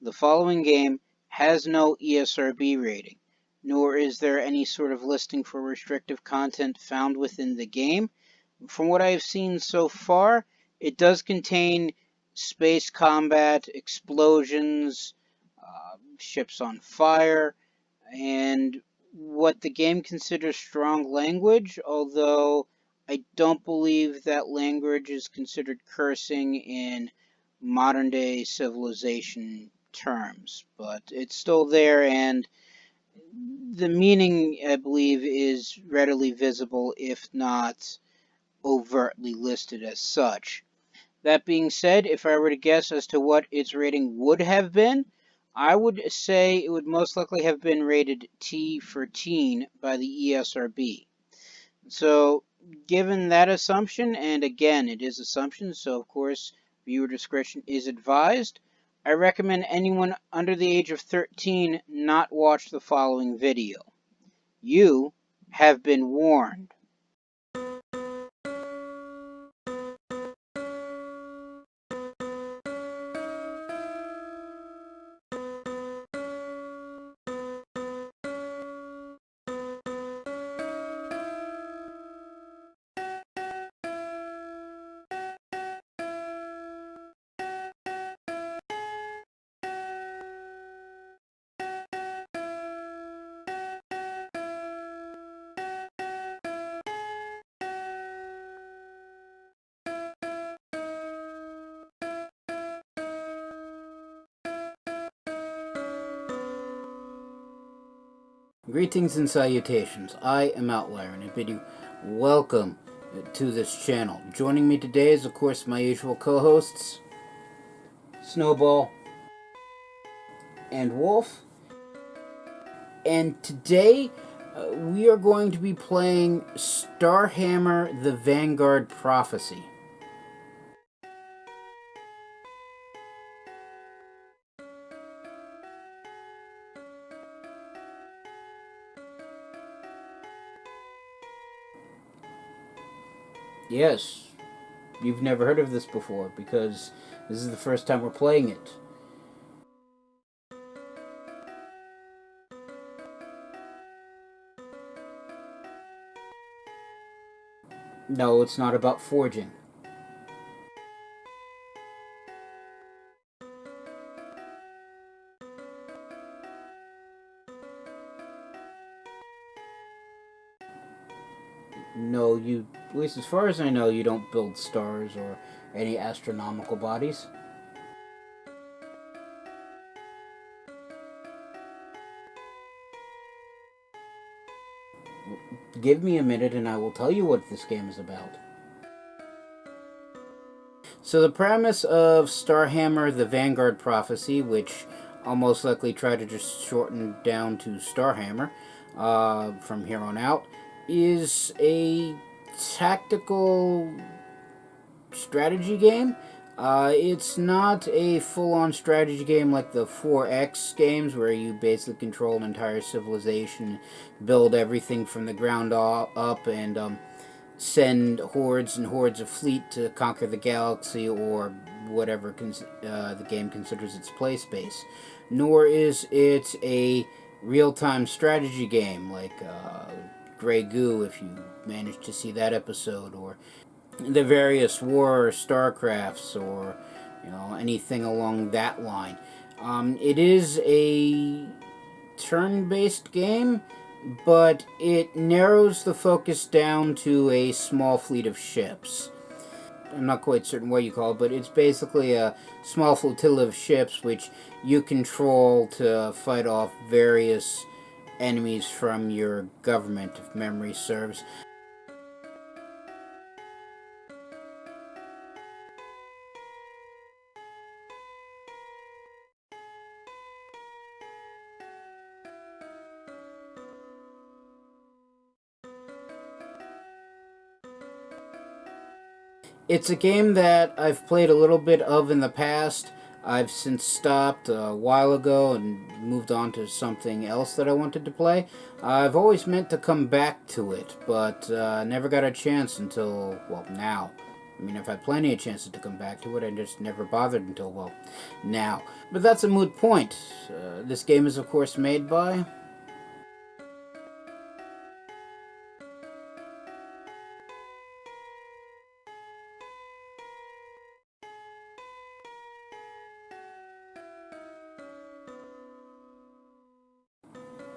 The following game has no ESRB rating, nor is there any sort of listing for restrictive content found within the game. From what I've seen so far, it does contain space combat, explosions, ships on fire, and what the game considers strong language, although I don't believe that language is considered cursing in modern day civilization terms, but it's still there, and the meaning, I believe, is readily visible, if not overtly listed as such. That being said, if I were to guess as to what its rating would have been, I would say it would most likely have been rated T for teen by the ESRB. So, given that assumption, and again, it is assumption, so of course, viewer discretion is advised, I recommend anyone under the age of 13 not watch the following video. You have been warned. Greetings and salutations. I am Outlier, and I bid you welcome to this channel. Joining me today is, of course, my usual co-hosts, Snowball and Wolf. And today, we are going to be playing Starhammer: The Vanguard Prophecy. Yes, you've never heard of this before, because this is the first time we're playing it. No, it's not about forging. No, at least as far as I know, you don't build stars or any astronomical bodies. Give me a minute and I will tell you what this game is about. So the premise of Starhammer: The Vanguard Prophecy, which I'll most likely try to just shorten down to Starhammer from here on out, is a tactical strategy game. It's not a full-on strategy game like the 4X games, where you basically control an entire civilization, build everything from the ground up, and send hordes and hordes of fleet to conquer the galaxy or whatever the game considers its play space. Nor is it a real-time strategy game like Grey Goo, if you managed to see that episode, or the various war StarCrafts, or anything along that line. It is a turn-based game, but it narrows the focus down to a small fleet of ships. I'm not quite certain what you call it, but it's basically a small flotilla of ships which you control to fight off various enemies from your government, if memory serves. It's a game that I've played a little bit of in the past. I've since stopped a while ago and moved on to something else that I wanted to play. I've always meant to come back to it, but never got a chance until, well, now. I mean, I've had plenty of chances to come back to it, I just never bothered until, well, now. But that's a moot point. This game is, of course, made by...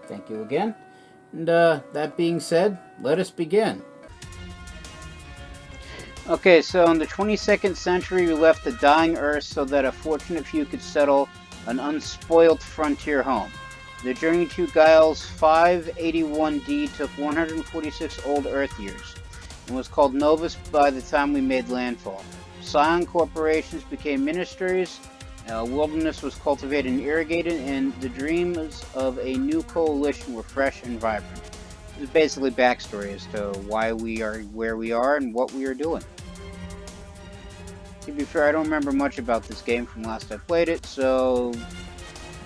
Thank you again. And that being said, let us begin. Okay, so in the 22nd century, we left the dying Earth so that a fortunate few could settle an unspoiled frontier home. The journey to Giles 581D took 146 old Earth years and was called Novus by the time we made landfall. Scion corporations became ministries, wilderness was cultivated and irrigated, and the dreams of a new coalition were fresh and vibrant. It's basically backstory as to why we are where we are and what we are doing. To be fair, I don't remember much about this game from last I played it, so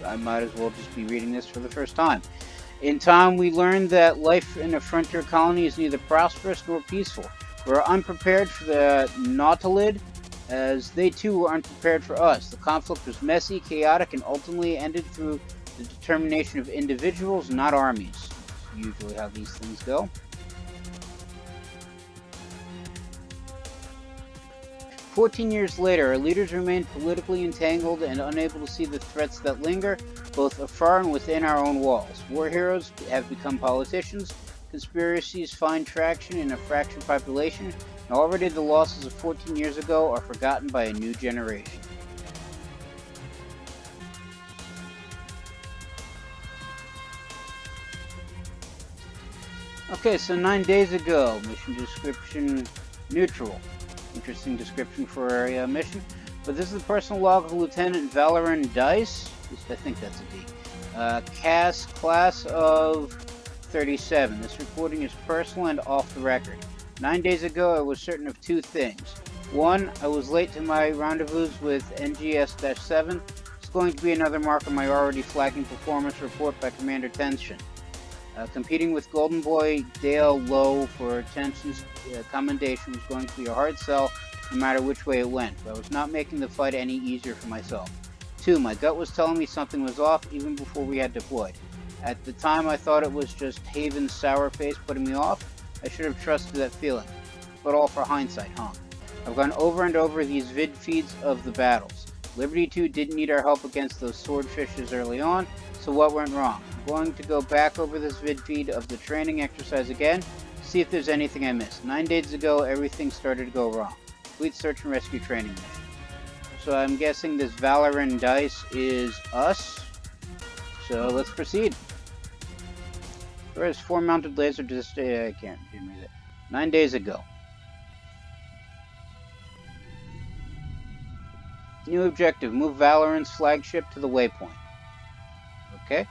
I might as well just be reading this for the first time. In time, we learned that life in a frontier colony is neither prosperous nor peaceful. We're unprepared for the Nautilid, as they too were unprepared for us. The conflict was messy, chaotic, and ultimately ended through the determination of individuals, not armies. That's usually how these things go. 14 years later, our leaders remain politically entangled and unable to see the threats that linger, both afar and within our own walls. War heroes have become politicians, conspiracies find traction in a fractured population, and already the losses of 14 years ago are forgotten by a new generation. Okay, so 9 days ago, mission description neutral. Interesting description for a mission. But this is the personal log of Lieutenant Valerin Dice. I think that's a D. Class of 37. This recording is personal and off the record. 9 days ago, I was certain of two things. One, I was late to my rendezvous with NGS-7. It's going to be another mark on my already flagging performance report by Commander Tension. Competing with Golden Boy Dale Lowe for Tension's commendation was going to be a hard sell no matter which way it went, but I was not making the fight any easier for myself. 2. My gut was telling me something was off even before we had deployed. At the time I thought it was just Haven's sour face putting me off. I should have trusted that feeling. But all for hindsight, huh? I've gone over and over these vid feeds of the battles. Liberty 2 didn't need our help against those swordfishes early on, so what went wrong? I'm going to go back over this vid feed of the training exercise again, see if there's anything I missed. 9 days ago, everything started to go wrong. Complete search and rescue training mission. So I'm guessing this Valerin Dice is us. So let's proceed. There is 4 mounted laser I can't read it. 9 days ago. New objective, move Valorant's flagship to the waypoint. Okay.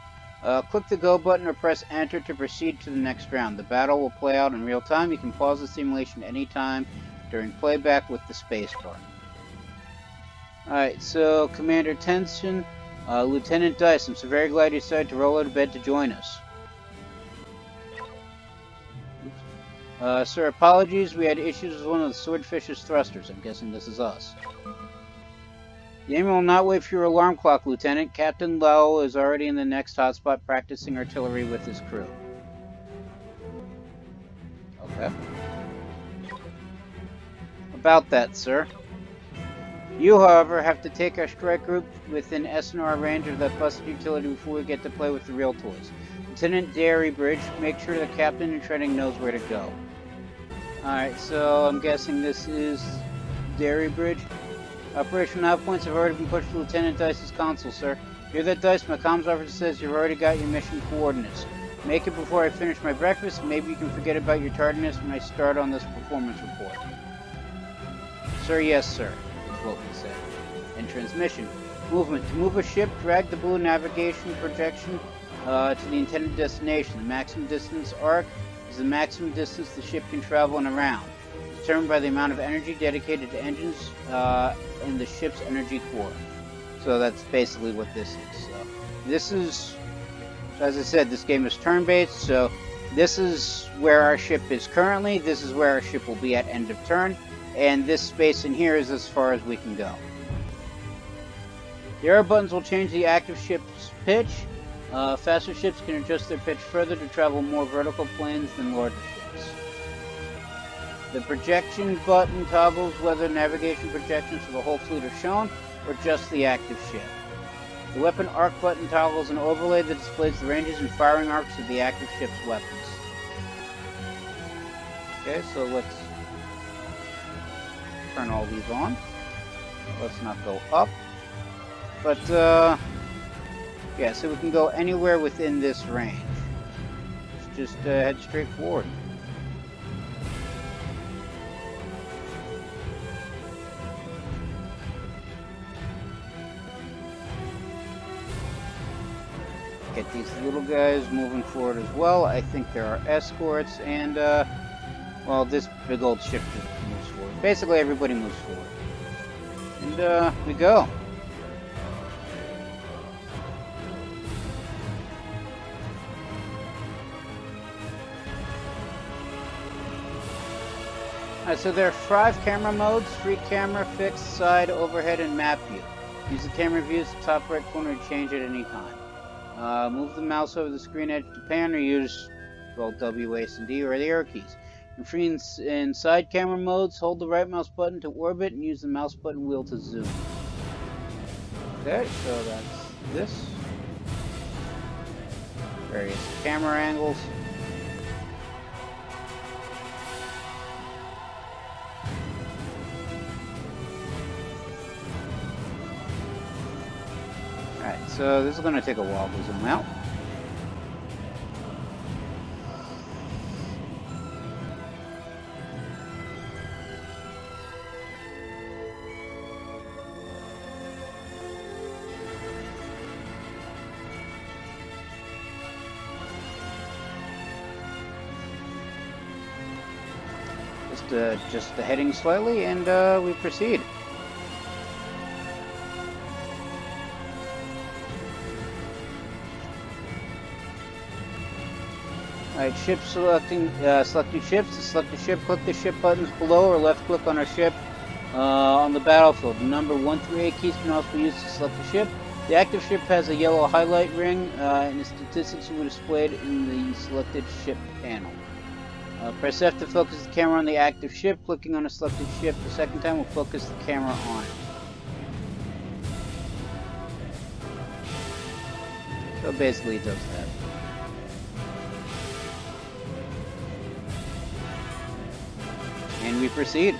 Click the go button or press enter to proceed to the next round. The battle will play out in real time. You can pause the simulation anytime during playback with the spacebar. Alright, so Commander Tension, Lieutenant Dice, I'm so very glad you decided to roll out of bed to join us. Sir, apologies, we had issues with one of the swordfish's thrusters. I'm guessing this is us. The aim will not wait for your alarm clock, Lieutenant. Captain Lowell is already in the next hotspot practicing artillery with his crew. Okay. About that, sir. You, however, have to take our strike group within SNR range of that busted utility before we get to play with the real toys. Lieutenant Dairybridge, make sure the captain in training knows where to go. Alright, so I'm guessing this is Dairybridge. Operational outpoints have already been pushed to Lieutenant Dice's console, sir. Hear that, Dice? My comms officer says you've already got your mission coordinates. Make it before I finish my breakfast. Maybe you can forget about your tardiness when I start on this performance report. Sir, yes, sir, is what we said. And transmission. Movement. To move a ship, drag the blue navigation projection to the intended destination. The maximum distance arc is the maximum distance the ship can travel and around, determined by the amount of energy dedicated to engines in the ship's energy core. So that's basically what this is. So this is, as I said, this game is turn-based, so this is where our ship is currently, this is where our ship will be at end of turn, and this space in here is as far as we can go. The arrow buttons will change the active ship's pitch. Faster ships can adjust their pitch further to travel more vertical planes than larger ships. The projection button toggles whether navigation projections for the whole fleet are shown, or just the active ship. The weapon arc button toggles an overlay that displays the ranges and firing arcs of the active ship's weapons. Okay, so let's turn all these on. Let's not go up. But, yeah, so we can go anywhere within this range. Let's just head straight forward. Get these little guys moving forward as well. I think there are escorts, and, well, this big old ship just moves forward. Basically, everybody moves forward. And, we go. Alright, so there are 5 camera modes: free camera, fixed, side, overhead, and map view. Use the camera views at the top right corner to change at any time. Move the mouse over the screen edge to pan, or use, well, W, A, and D, or the arrow keys. In free and side camera modes, hold the right mouse button to orbit and use the mouse button wheel to zoom. Okay, so that's this. Various camera angles. Alright, so this is going to take a while to zoom out. Just the heading slightly, and we proceed. Alright, ship selecting ships. To select the ship, click the ship buttons below or left click on our ship on the battlefield. The number 1 through 8 keys can also be used to select the ship. The active ship has a yellow highlight ring, and the statistics will be displayed in the selected ship panel. Press F to focus the camera on the active ship. Clicking on a selected ship the second time will focus the camera on it. So basically it does that. And we proceed.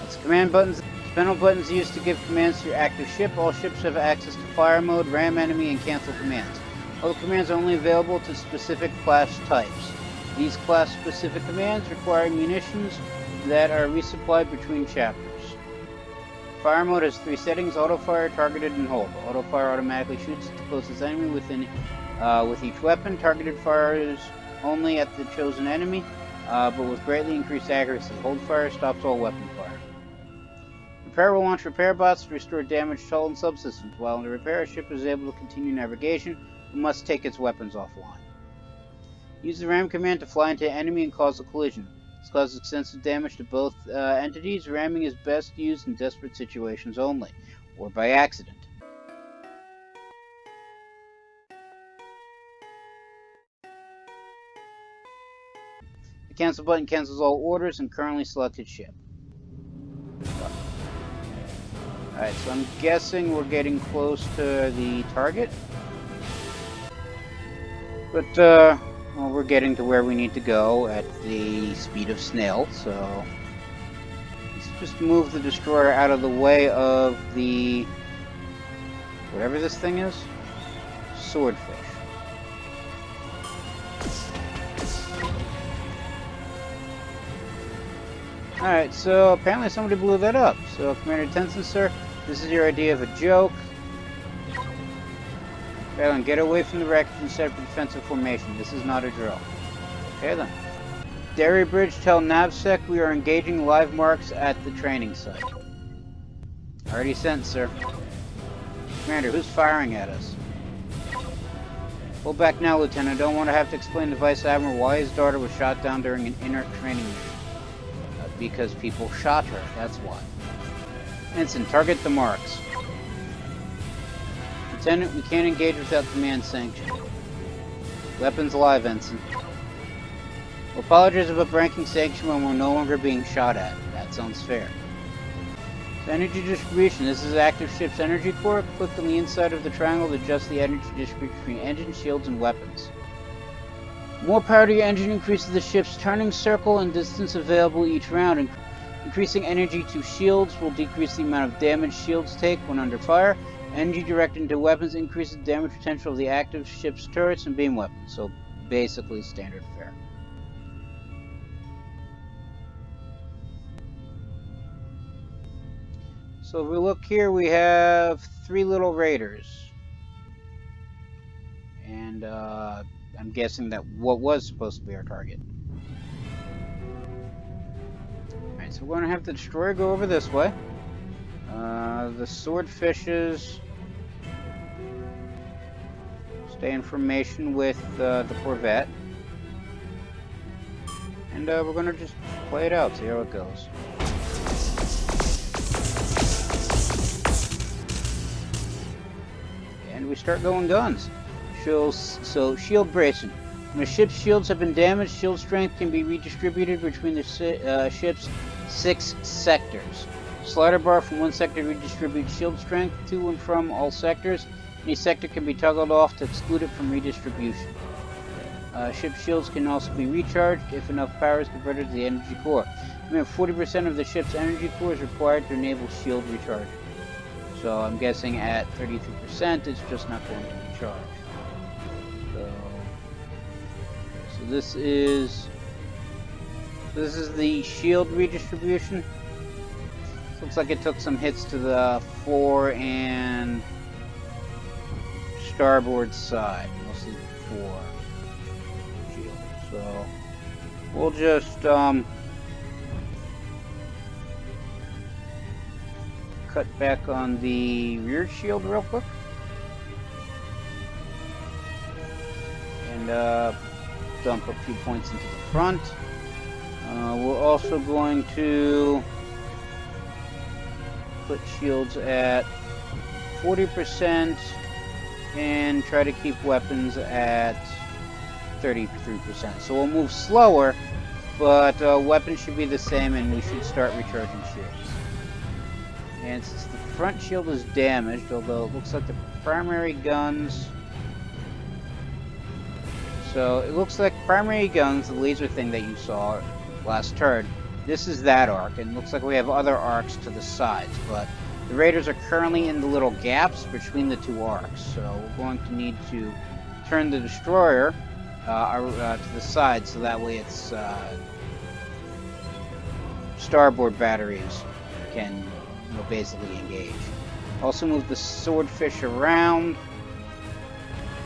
It's command buttons. Panel buttons used to give commands to your active ship. All ships have access to fire mode, ram enemy, and cancel commands. All the commands are only available to specific class types. These class-specific commands require munitions that are resupplied between chapters. Fire mode has 3 settings: auto fire, targeted, and hold. Auto fire automatically shoots at the closest enemy with each weapon. Targeted fires only at the chosen enemy, but with greatly increased accuracy. Hold fire stops all weapon fire. Repair will launch repair bots to restore damaged hull and subsystems. While in the repair, a ship is able to continue navigation, but must take its weapons offline. Use the ram command to fly into an enemy and cause a collision. This causes extensive damage to both entities. Ramming is best used in desperate situations only, or by accident. The cancel button cancels all orders and currently selected ship. Alright, so I'm guessing we're getting close to the target. But, well, we're getting to where we need to go at the speed of snail, so let's just move the destroyer out of the way of the, whatever this thing is, swordfish. Alright, so apparently somebody blew that up. So, Commander Tenson, sir, this is your idea of a joke. Valen, get away from the wreckage and set up a defensive formation. This is not a drill. Okay then. Derry Bridge, tell Navsec we are engaging live marks at the training site. Already sent, sir. Commander, who's firing at us? Pull back now, Lieutenant. I don't want to have to explain to Vice Admiral why his daughter was shot down during an inert training mission. Because people shot her, that's why. Ensign, target the marks. Lieutenant, we can't engage without command sanction. Weapons alive, Ensign. We'll apologize about breaking sanction when we're no longer being shot at. That sounds fair. So energy distribution. This is active ship's energy core. Click on the inside of the triangle to adjust the energy distribution between engines, shields, and weapons. More power to your engine increases the ship's turning circle and distance available each round. Increasing energy to shields will decrease the amount of damage shields take when under fire. Energy directed into weapons increases damage potential of the active ship's turrets and beam weapons. So basically standard fare. So if we look here, we have 3 little raiders. And I'm guessing that what was supposed to be our target. Alright, so we're going to have the destroyer go over this way. The swordfishes stay in formation with the corvette. And we're going to just play it out, see how it goes. And we start going guns. So shield bracing. When a ship's shields have been damaged, shield strength can be redistributed between the ship's 6 sectors. Slider bar from one sector redistributes shield strength to and from all sectors. Any sector can be toggled off to exclude it from redistribution. Ship shields can also be recharged if enough power is converted to the energy core. Remember, 40% of the ship's energy core is required to enable shield recharging. So I'm guessing at 33% it's just not going to recharge. So this is the shield redistribution. Looks like it took some hits to the fore and starboard side, mostly fore shield. So we'll just cut back on the rear shield real quick and dump a few points into the front. We're also going to put shields at 40% and try to keep weapons at 33%. So we'll move slower, but weapons should be the same and we should start recharging shields. And since the front shield is damaged, although it looks like the primary guns... So it looks like primary guns, the laser thing that you saw last turn, this is that arc, and it looks like we have other arcs to the sides, but the raiders are currently in the little gaps between the 2 arcs, so we're going to need to turn the destroyer to the side, so that way its starboard batteries can basically engage. Also move the swordfish around,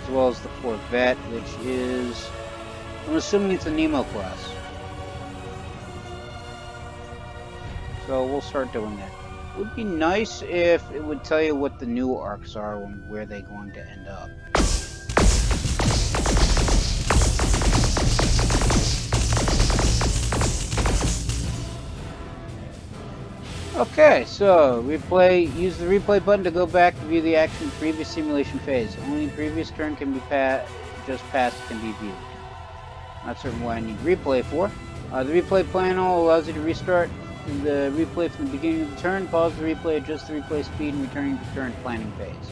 as well as the corvette, which is, I'm assuming it's a Nemo class. So we'll start doing that. It would be nice if it would tell you what the new arcs are and where they're going to end up. Okay, so use the replay button to go back to view the action of the previous simulation phase. Only previous turn can be just passed can be viewed. Not certain what I need replay for. The replay panel allows you to restart the replay from the beginning of the turn, pause the replay, adjust the replay speed, and returning to the current planning phase.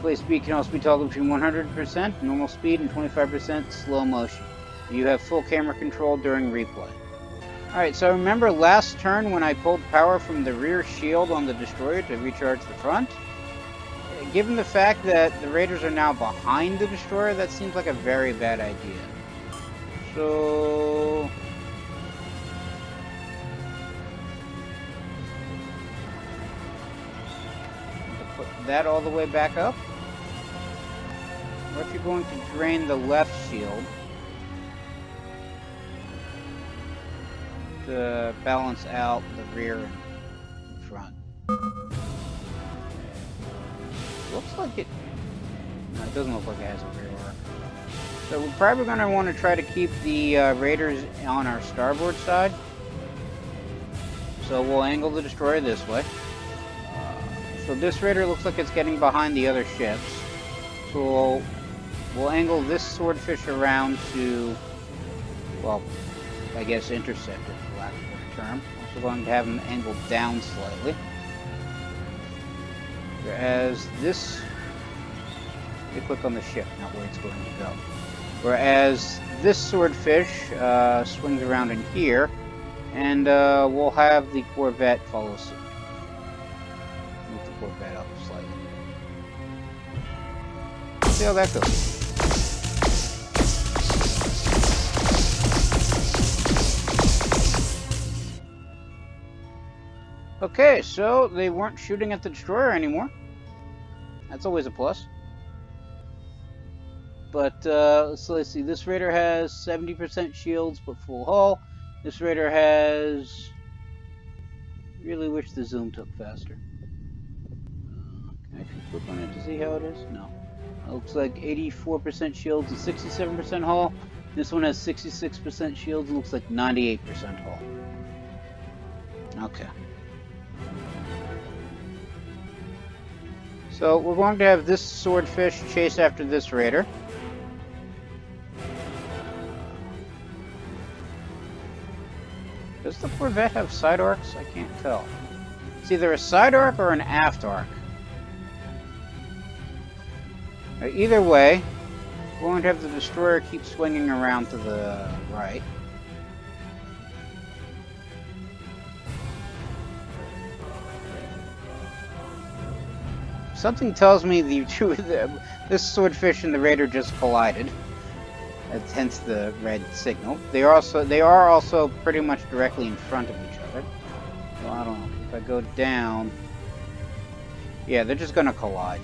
Replay speed can also be toggled between 100% normal speed and 25% slow motion. You have full camera control during replay. Alright, so remember last turn when I pulled power from the rear shield on the destroyer to recharge the front? Given the fact that the raiders are now behind the destroyer, that seems like a very bad idea. So... put that all the way back up. Or if you're going to drain the left shield to balance out the rear and front. Looks like it No, it doesn't look like it has a rear arc. So we're probably going to want to try to keep the raiders on our starboard side. So we'll angle the destroyer this way. So this raider looks like it's getting behind the other ships. So we'll angle this swordfish around to, well, I guess intercept it, for lack of a better term. Also going to have him angled down slightly. Whereas this, you click on the ship, not where it's going to go. Whereas this swordfish swings around in here, and we'll have the corvette follow suit. Move the corvette up slightly. See how that goes. Okay, so they weren't shooting at the destroyer anymore. That's always a plus. But let's see. This raider has 70% shields, but full hull. This raider has. Really wish the zoom took faster. Can I actually click on it to see how it is? No. It looks like 84% shields and 67% hull. This one has 66% shields and looks like 98% hull. Okay. So we're going to have this swordfish chase after this raider. Does the corvette have side arcs? I can't tell. It's either a side arc or an aft arc. Either way, we're going to have the destroyer keep swinging around to the right. Something tells me this swordfish and the raider just collided. Hence the red signal. They are also pretty much directly in front of each other. Well, I don't know. If I go down, yeah, they're just gonna collide.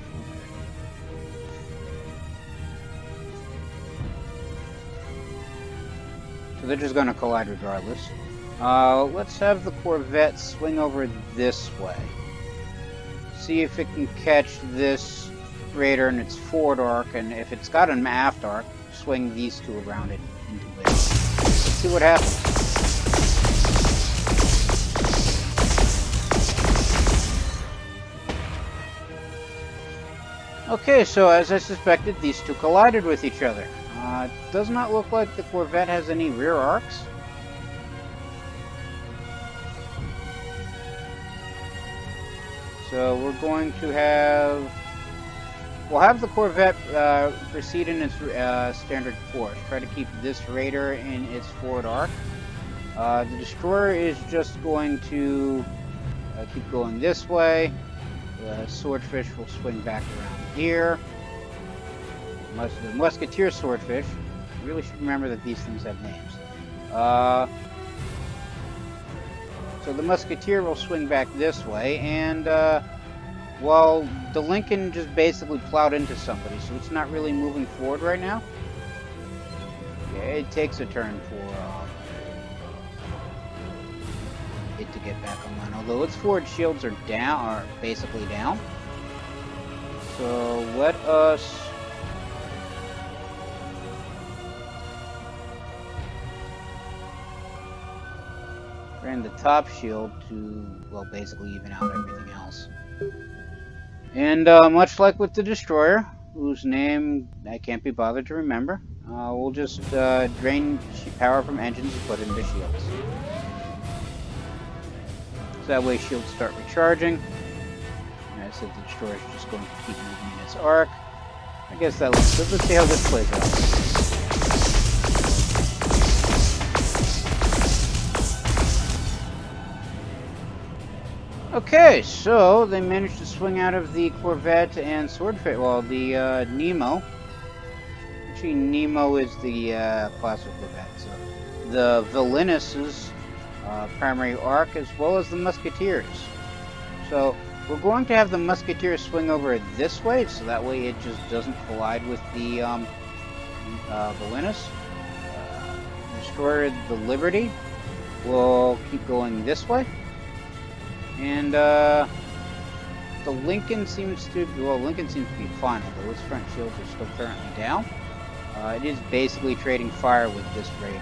So they're just gonna collide regardless. Let's have the corvette swing over this way. See if it can catch this raider in its forward arc, and if it's got an aft arc, swing these two around it into it. Let's see what happens. Okay, so as I suspected, these two collided with each other. It does not look like the corvette has any rear arcs. So we're going to have... We'll have the corvette proceed in its standard course. Try to keep this raider in its forward arc. The destroyer is just going to keep going this way. The swordfish will swing back around here. The musketeer swordfish. I really should remember that these things have names. So the musketeer will swing back this way, and well, the Lincoln just basically plowed into somebody, so it's not really moving forward right now. Yeah, it takes a turn for it to get back online, although its forward shields are down, are basically down. So let us ran the top shield to, well, basically even out everything else. And much like with the destroyer, whose name I can't be bothered to remember, we'll just drain power from engines and put it into shields. So that way shields start recharging. And I said the destroyer is just going to keep moving in its arc. I guess that looks good. Let's see how this plays out. Okay, so they managed to swing out of the corvette and swordfish. Well, the Nemo. Actually, Nemo is the class of corvette. So the Villainous' primary arc, as well as the musketeers. So we're going to have the musketeers swing over this way, so that way it just doesn't collide with the Villainous. Destroyer the Liberty will keep going this way. And The Lincoln seems to... Well, Lincoln seems to be fine, although its front shields are still currently down. It is basically trading fire with this Raider.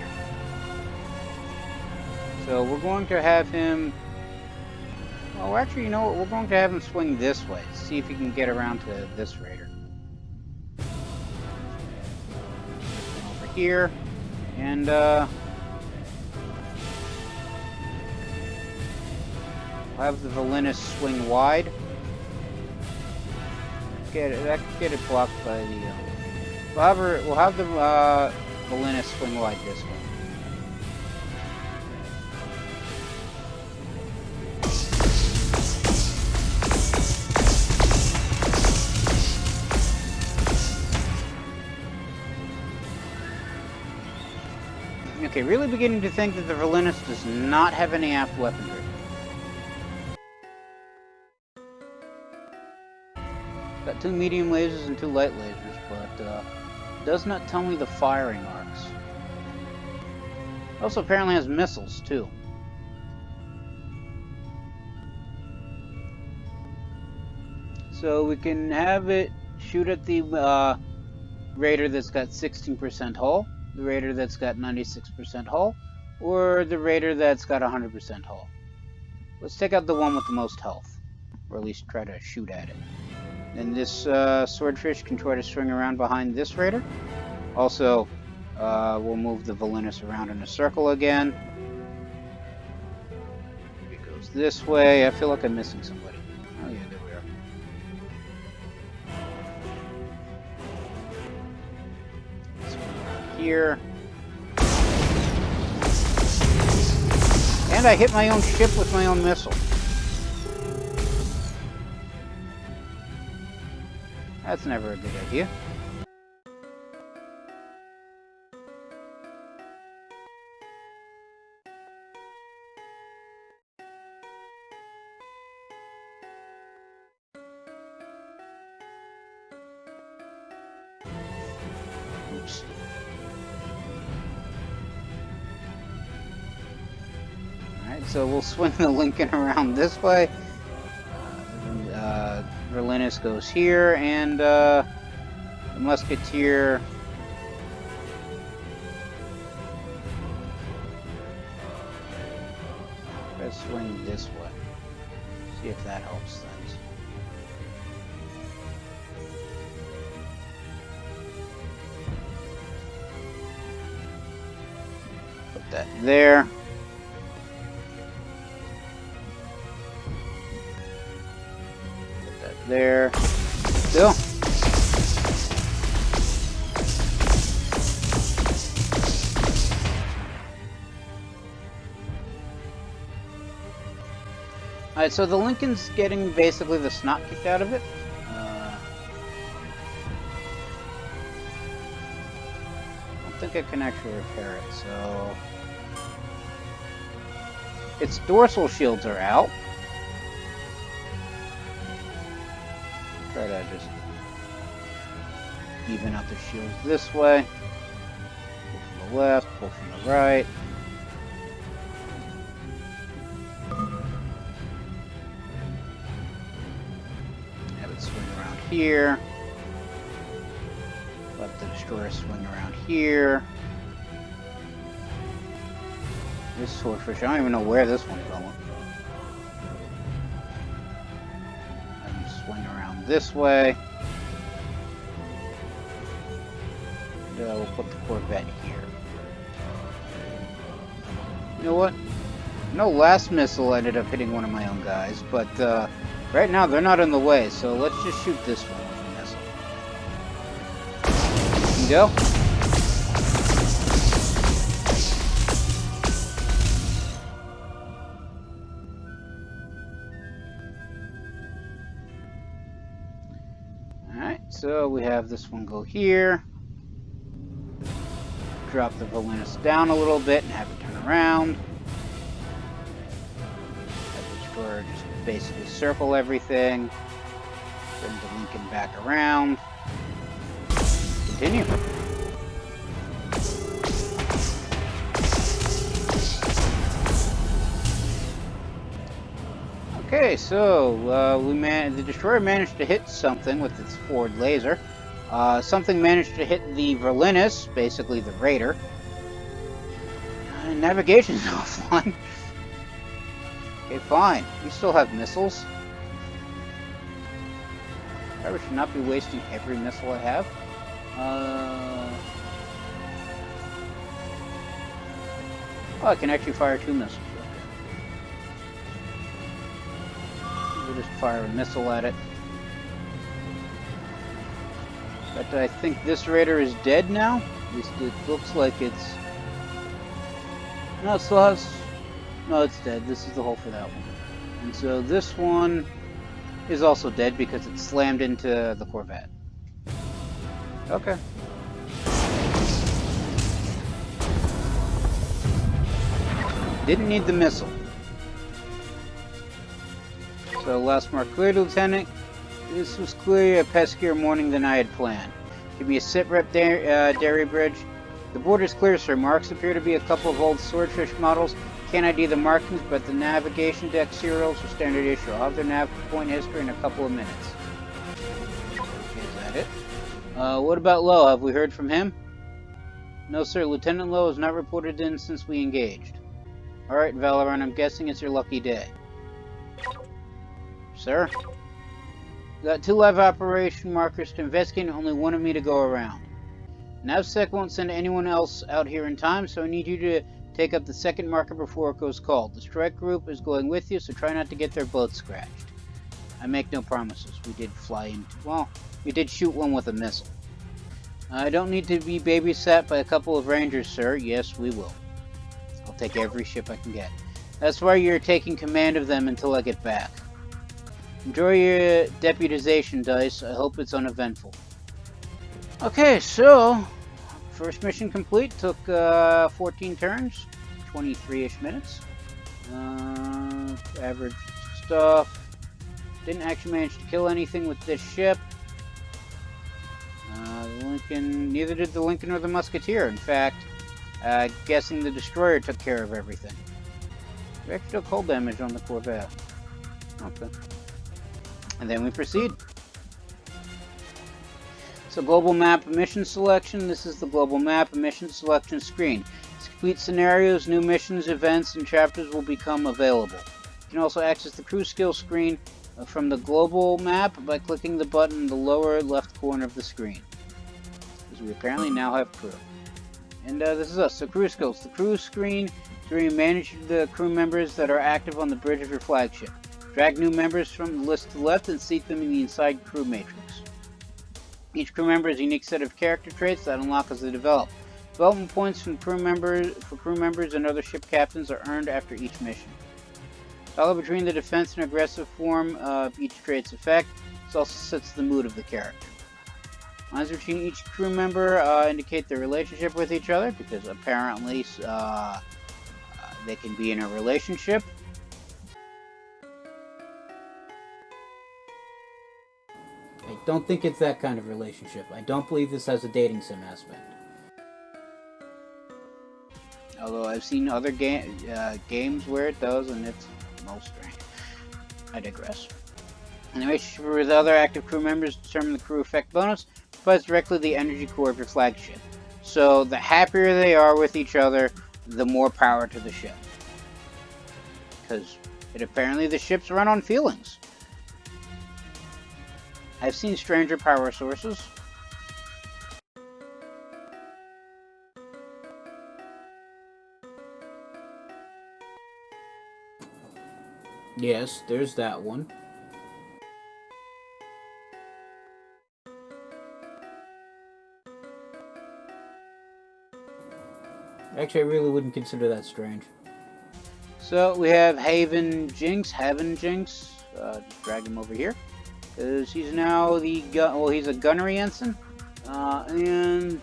So we're going to have him... Well, actually, you know what? We're going to have him swing this way. See if he can get around to this Raider. Over here. And, I'll have the Valinus swing wide. Get it blocked by the... we'll have the Valinus swing wide this way. Okay, really beginning to think that the Valinus does not have any aft weaponry. Got 2 medium lasers and 2 light lasers, but does not tell me the firing arcs. Also apparently has missiles, too. So we can have it shoot at the Raider that's got 16% hull, the Raider that's got 96% hull, or the Raider that's got 100% hull. Let's take out the one with the most health, or at least try to shoot at it. And this Swordfish can try to swing around behind this Raider. Also, we'll move the Valinus around in a circle again. It goes this way. I feel like I'm missing somebody. Oh yeah, there we are. Swing around here. And I hit my own ship with my own missile. That's never a good idea. Oops. Alright, so we'll swing the Lincoln around this way. Valinus goes here, and the Musketeer let's swing this way. See if that helps things. Put that there. There. Still. Alright, so the Lincoln's getting basically the snot kicked out of it. I don't think I can actually repair it, so... Its dorsal shields are out. Try to just even out the shields this way. Pull from the left, pull from the right. Have it swing around here. Let the destroyer swing around here. This Swordfish, I don't even know where this one's going. Swing around this way. And, we'll put the Corvette here. You know what? No, last missile ended up hitting one of my own guys, but right now they're not in the way, so let's just shoot this one with a missile. There you go. So we have this one go here, drop the Valinus down a little bit and have it turn around. Have the destroyer just basically circle everything, bring the Lincoln back around, continue. Okay, so the destroyer managed to hit something with its forward laser. Something managed to hit the Verlinus, basically the Raider. Navigation's offline. Okay, fine. We still have missiles. Probably should not be wasting every missile I have. Oh, I can actually fire 2 missiles. We'll just fire a missile at it. But I think this Raider is dead now. At least it looks like it's... No, it still has... No, it's dead. This is the hole for that one. And so this one is also dead because it slammed into the Corvette. Okay. Didn't need the missile. So last mark cleared, Lieutenant. This was clearly a peskier morning than I had planned. Give me a sit-rep dairy bridge. The border's clear, sir. Marks appear to be a couple of old swordfish models. Can't ID the markings, but the navigation deck serials are standard issue. I'll have their nav point history in a couple of minutes. Okay, is that it? What about Lowe? Have we heard from him? No, sir. Lieutenant Lowe has not reported in since we engaged. Alright, Valoran, I'm guessing it's your lucky day. Sir? Got 2 live operation markers to investigate and only 1 of me to go around. NavSec won't send anyone else out here in time, so I need you to take up the 2nd marker before it goes cold. The strike group is going with you, so try not to get their boat scratched. I make no promises. We did fly into... Well, we did shoot one with a missile. I don't need to be babysat by a couple of rangers, sir. Yes, we will. I'll take every ship I can get. That's why you're taking command of them until I get back. Enjoy your deputization, Dice. I hope it's uneventful. Okay, so... First mission complete. Took 14 turns. 23-ish minutes. Average stuff. Didn't actually manage to kill anything with this ship. Neither did the Lincoln or the Musketeer. In fact, guessing the Destroyer took care of everything. We actually took hull damage on the Corvette. Okay. And then we proceed. So global map mission selection. This is the global map mission selection screen. To complete scenarios, new missions, events, and chapters will become available. You can also access the crew skill screen from the global map by clicking the button in the lower left corner of the screen. Because we apparently now have crew. And this is us, so crew skills. The crew screen is where you manage the crew members that are active on the bridge of your flagship. Drag new members from the list to the left and seat them in the inside crew matrix. Each crew member has a unique set of character traits that unlock as they develop. Development points from crew members and other ship captains are earned after each mission. Toggle between the defense and aggressive form of each trait's effect. This also sets the mood of the character. Lines between each crew member indicate their relationship with each other, because apparently they can be in a relationship. I don't think it's that kind of relationship. I don't believe this has a dating sim aspect. Although I've seen other games where it does, and it's most strange. I digress. And the relationship with other active crew members determine the crew effect bonus, provides directly the energy core of your flagship. So the happier they are with each other, the more power to the ship. Because apparently the ships run on feelings. I've seen stranger power sources. Yes, there's that one. Actually, I really wouldn't consider that strange. So we have Haven Jinx. Just drag him over here. Because he's now he's a gunnery ensign. And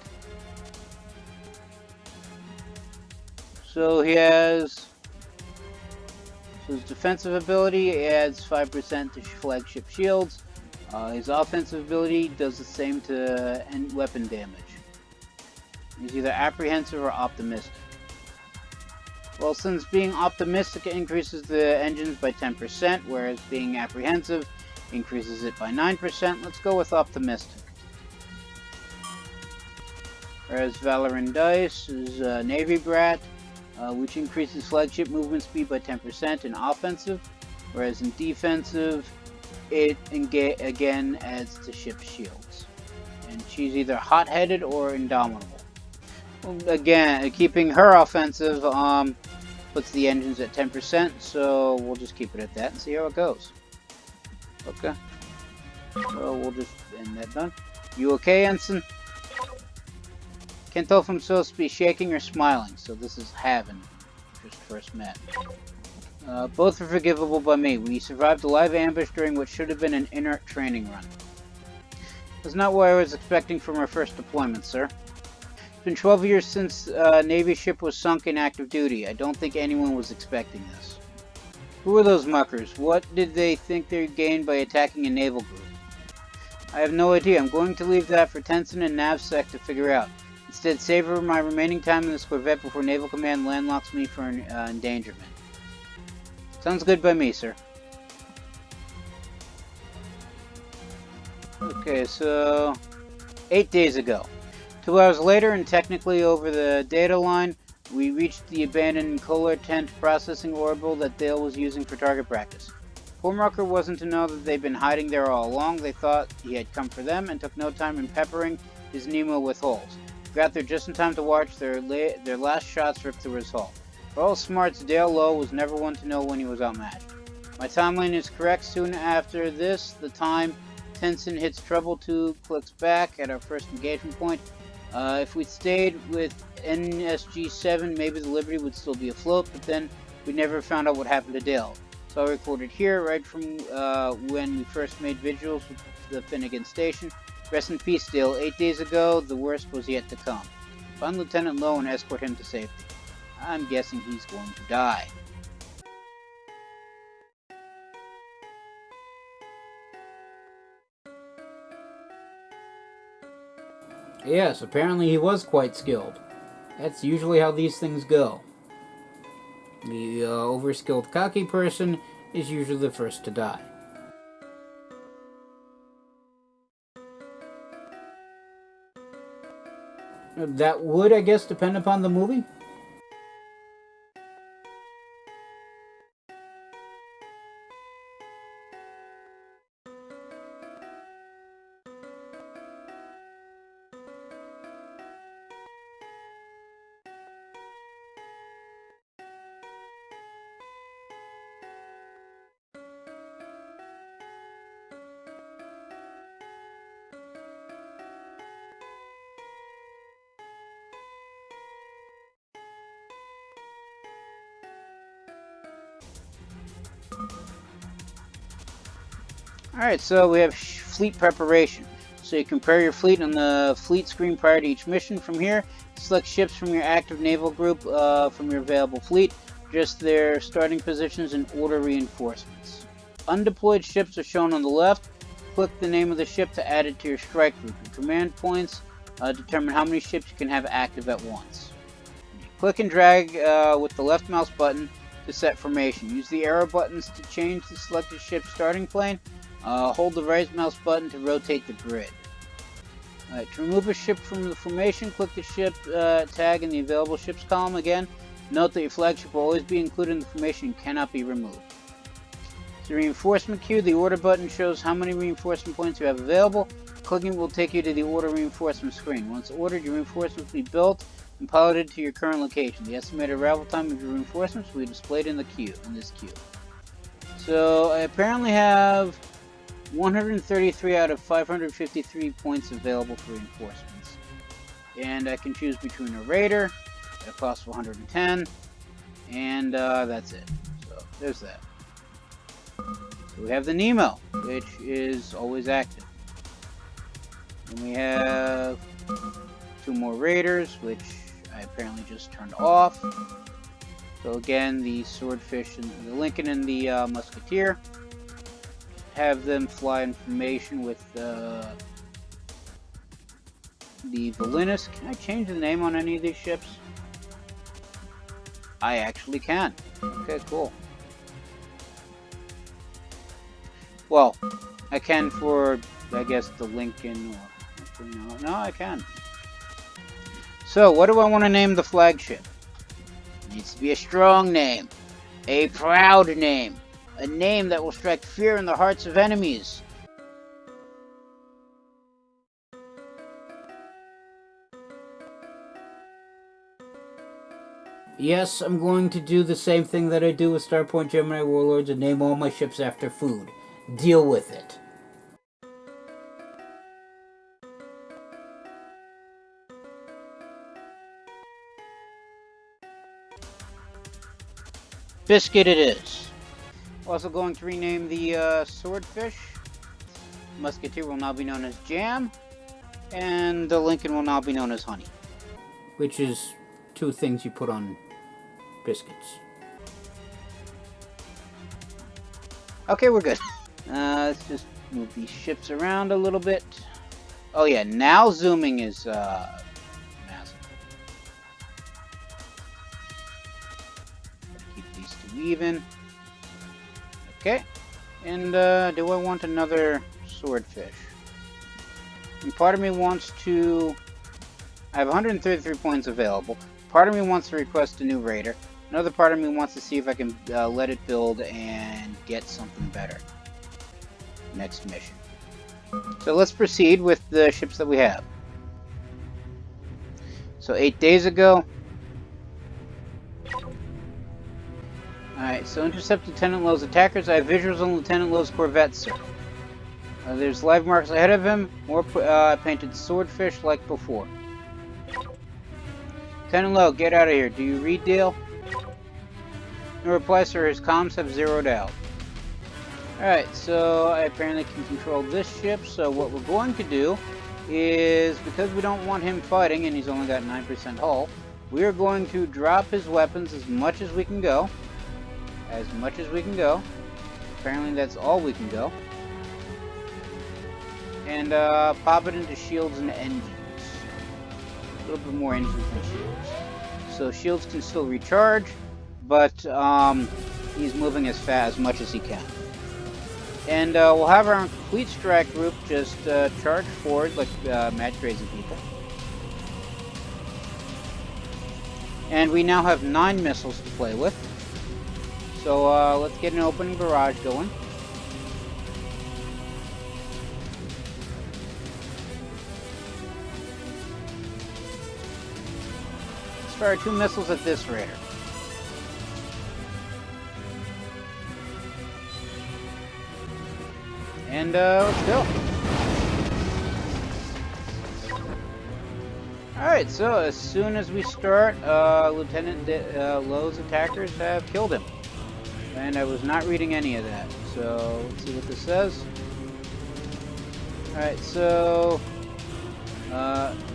so he has... So his defensive ability adds 5% to flagship shields. His offensive ability does the same to end weapon damage. He's either apprehensive or optimistic. Well, since being optimistic increases the engines by 10%, whereas being apprehensive increases it by 9%, let's go with optimistic. Whereas Valorant Dice is Navy Brat, which increases flagship movement speed by 10% in offensive, whereas in defensive, it again adds to ship shields. And she's either hot-headed or indomitable. Again, keeping her offensive puts the engines at 10%, so we'll just keep it at that and see how it goes. Okay. So we'll just end that done. You okay, Ensign? Can't tell if I'm supposed to be shaking or smiling, so this is Haven, just first met. Both are forgivable by me. We survived a live ambush during what should have been an inert training run. That's not what I was expecting from our first deployment, sir. It's been 12 years since a Navy ship was sunk in active duty. I don't think anyone was expecting this. Who were those muckers? What did they think they gained by attacking a naval group? I have no idea. I'm going to leave that for Tenson and NavSec to figure out. Instead, savor my remaining time in this Corvette before Naval Command landlocks me for endangerment. Sounds good by me, sir. Okay, so 8 days ago. 2 hours later, and technically over the data line, we reached the abandoned Kohler tent processing orbital that Dale was using for target practice. Poor Mucker wasn't to know that they'd been hiding there all along. They thought he had come for them and took no time in peppering his Nemo with holes. We got there just in time to watch their last shots rip through his hull. For all smarts, Dale Lowe was never one to know when he was outmatched. My timeline is correct. Soon after this, the time Tenson hits Trouble 2 clicks back at our first engagement point. If we'd stayed with NSG-7, maybe the Liberty would still be afloat, but then we never found out what happened to Dale. So I recorded here, right from when we first made visuals with the Finnegan Station. Rest in peace, Dale. 8 days ago, the worst was yet to come. Find Lieutenant Lowe and escort him to safety. I'm guessing he's going to die. Yes, apparently he was quite skilled. That's usually how these things go. The overskilled cocky person is usually the first to die. That would, I guess, depend upon the movie. Alright, so we have fleet preparation. So you compare your fleet on the fleet screen prior to each mission. From here, select ships from your active naval group from your available fleet, just their starting positions and order reinforcements. Undeployed ships are shown on the left. Click the name of the ship to add it to your strike group. Your command points determine how many ships you can have active at once. Click and drag with the left mouse button to set formation. Use the arrow buttons to change the selected ship's starting plane. Hold the right mouse button to rotate the grid. Alright, to remove a ship from the formation, click the ship tag in the available ships column again. Note that your flagship will always be included in the formation and cannot be removed. The reinforcement queue, the order button shows how many reinforcement points you have available. Clicking will take you to the order reinforcement screen. Once ordered, your reinforcements will be built and piloted to your current location. The estimated arrival time of your reinforcements will be displayed in this queue. So I apparently have 133 out of 553 points available for reinforcements. And I can choose between a Raider at a cost of 110, and that's it. So there's that. So we have the Nemo, which is always active. And we have 2 more Raiders, which I apparently just turned off. So again, the Swordfish and the Lincoln and the Musketeer. Have them fly in formation with the Valinus. Can I change the name on any of these ships? I actually can. Okay, cool. Well, I can for, I guess, the Lincoln or... No, I can. So, what do I want to name the flagship? It needs to be a strong name. A proud name. A name that will strike fear in the hearts of enemies. Yes, I'm going to do the same thing that I do with Starpoint Gemini Warlords and name all my ships after food. Deal with it. Biscuit it is. Also going to rename the Swordfish. Musketeer will now be known as Jam. And the Lincoln will now be known as Honey. Which is two things you put on biscuits. Okay, we're good. Let's just move these ships around a little bit. Oh yeah, now zooming is massive. Keep these two even. Okay, and do I want another Swordfish? And part of me wants to... I have 133 points available. Part of me wants to request a new raider. Another part of me wants to see if I can let it build and get something better. Next mission. So let's proceed with the ships that we have. So 8 days ago. Alright, so intercept Lieutenant Lowe's attackers. I have visuals on Lieutenant Lowe's corvette, sir. There's live marks ahead of him. More painted swordfish like before. Lieutenant Lowe, get out of here. Do you read, Dale? No reply, sir. His comms have zeroed out. Alright, so I apparently can control this ship, so what we're going to do is, because we don't want him fighting, and he's only got 9% hull, we are going to drop his weapons as much as we can go. As much as we can go. Apparently that's all we can go. And pop it into shields and engines. A little bit more engines than shields. So shields can still recharge, but he's moving as much as he can. And we'll have our complete strike group just charge forward like mad crazy people. And we now have 9 missiles to play with. So let's get an opening barrage going. Let's fire 2 missiles at this raider. And let's go. Alright, so as soon as we start, Lieutenant Lowe's attackers have killed him. And I was not reading any of that. So let's see what this says. Alright, so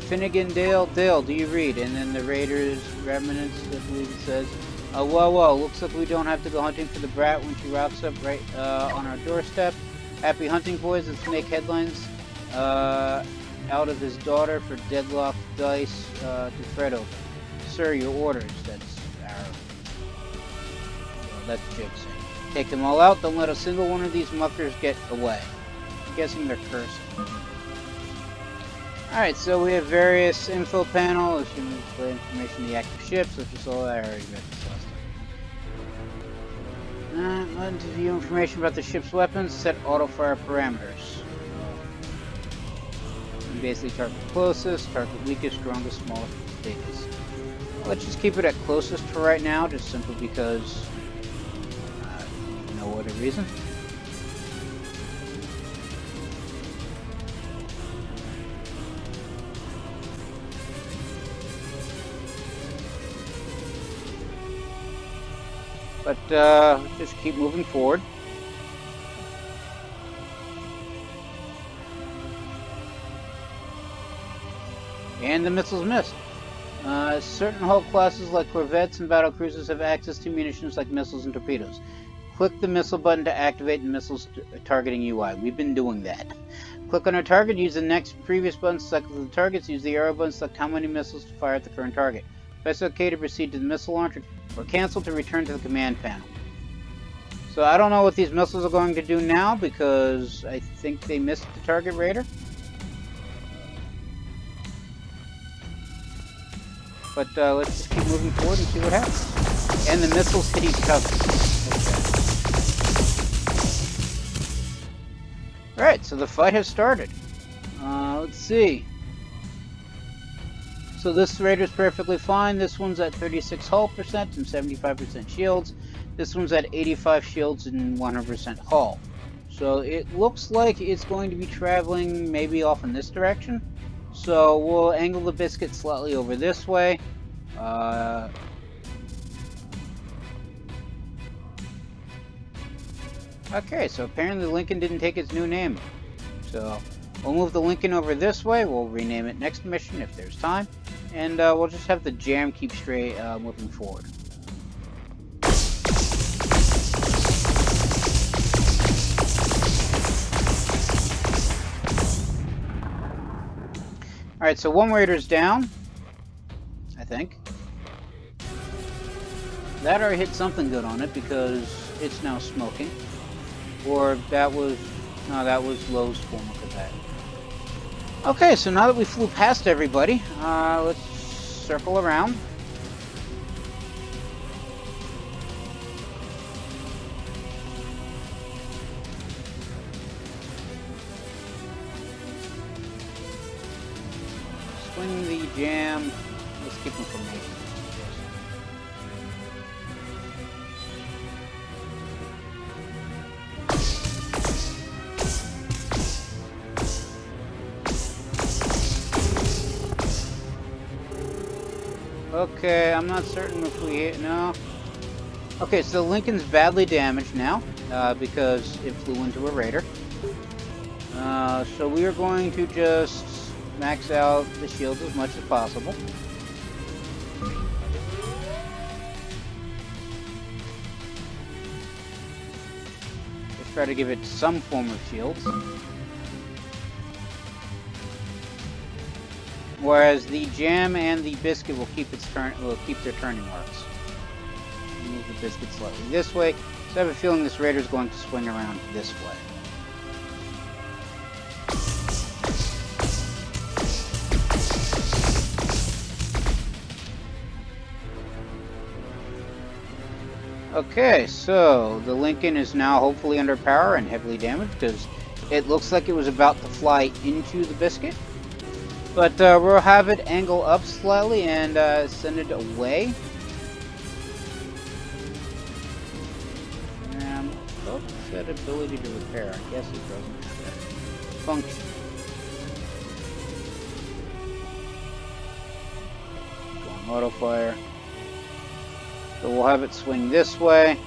Finnegan, Dale, do you read? And then the Raiders, Remnants, I believe it says. Whoa, looks like we don't have to go hunting for the brat when she rocks up right on our doorstep. Happy hunting, boys. Let's make headlines out of his daughter for deadlocked dice to Fred over. Sir, your orders. That's our... Well, that's Jigsaw. Take them all out. Don't let a single one of these muckers get away. I'm guessing they're cursing. Alright, so we have various info panels. You can display information on the active ships, which is all I already read this last time. Button to view information about the ship's weapons. Set auto-fire parameters. And basically target closest, target weakest, strongest, smallest, biggest. Let's just keep it at closest for right now, just simply because no other reason. But let's just keep moving forward. And the missiles missed. Certain hull classes like corvettes and battle cruisers have access to munitions like missiles and torpedoes. Click the missile button to activate the missiles targeting UI. We've been doing that. Click on a target, use the next previous button to select the targets, use the arrow button to select how many missiles to fire at the current target. Press OK to proceed to the missile launcher. or cancel to return to the command panel. So I don't know what these missiles are going to do now, because I think they missed the target raider. But let's just keep moving forward and see what happens. And the missiles hit each other. Okay. Alright, so the fight has started. Let's see. So this raider's perfectly fine. This one's at 36 hull percent and 75% shields. This one's at 85 shields and 100% hull. So it looks like it's going to be traveling maybe off in this direction. So we'll angle the biscuit slightly over this way. Okay, so apparently Lincoln didn't take its new name. So we'll move the Lincoln over this way. We'll rename it next mission if there's time. And we'll just have the jam keep straight moving forward. Alright, so one raider's down, I think. That or hit something good on it, because it's now smoking. Or that was... no, that was Lowe's form of that. Okay, so now that we flew past everybody, let's circle around. Swing the jam. Let's keep information. Okay, I'm not certain if we hit. No. Okay, so Lincoln's badly damaged now because it flew into a raider. So we are going to just max out the shields as much as possible. Let's try to give it some form of shields. Whereas the jam and the biscuit will keep their turning arcs. Move the biscuit slightly this way. So I have a feeling this raider is going to swing around this way. Okay, so the Lincoln is now hopefully under power and heavily damaged, because it looks like it was about to fly into the biscuit. But we'll have it angle up slightly and send it away. What's that ability to repair? I guess it doesn't have that function. Going auto fire. So we'll have it swing this way.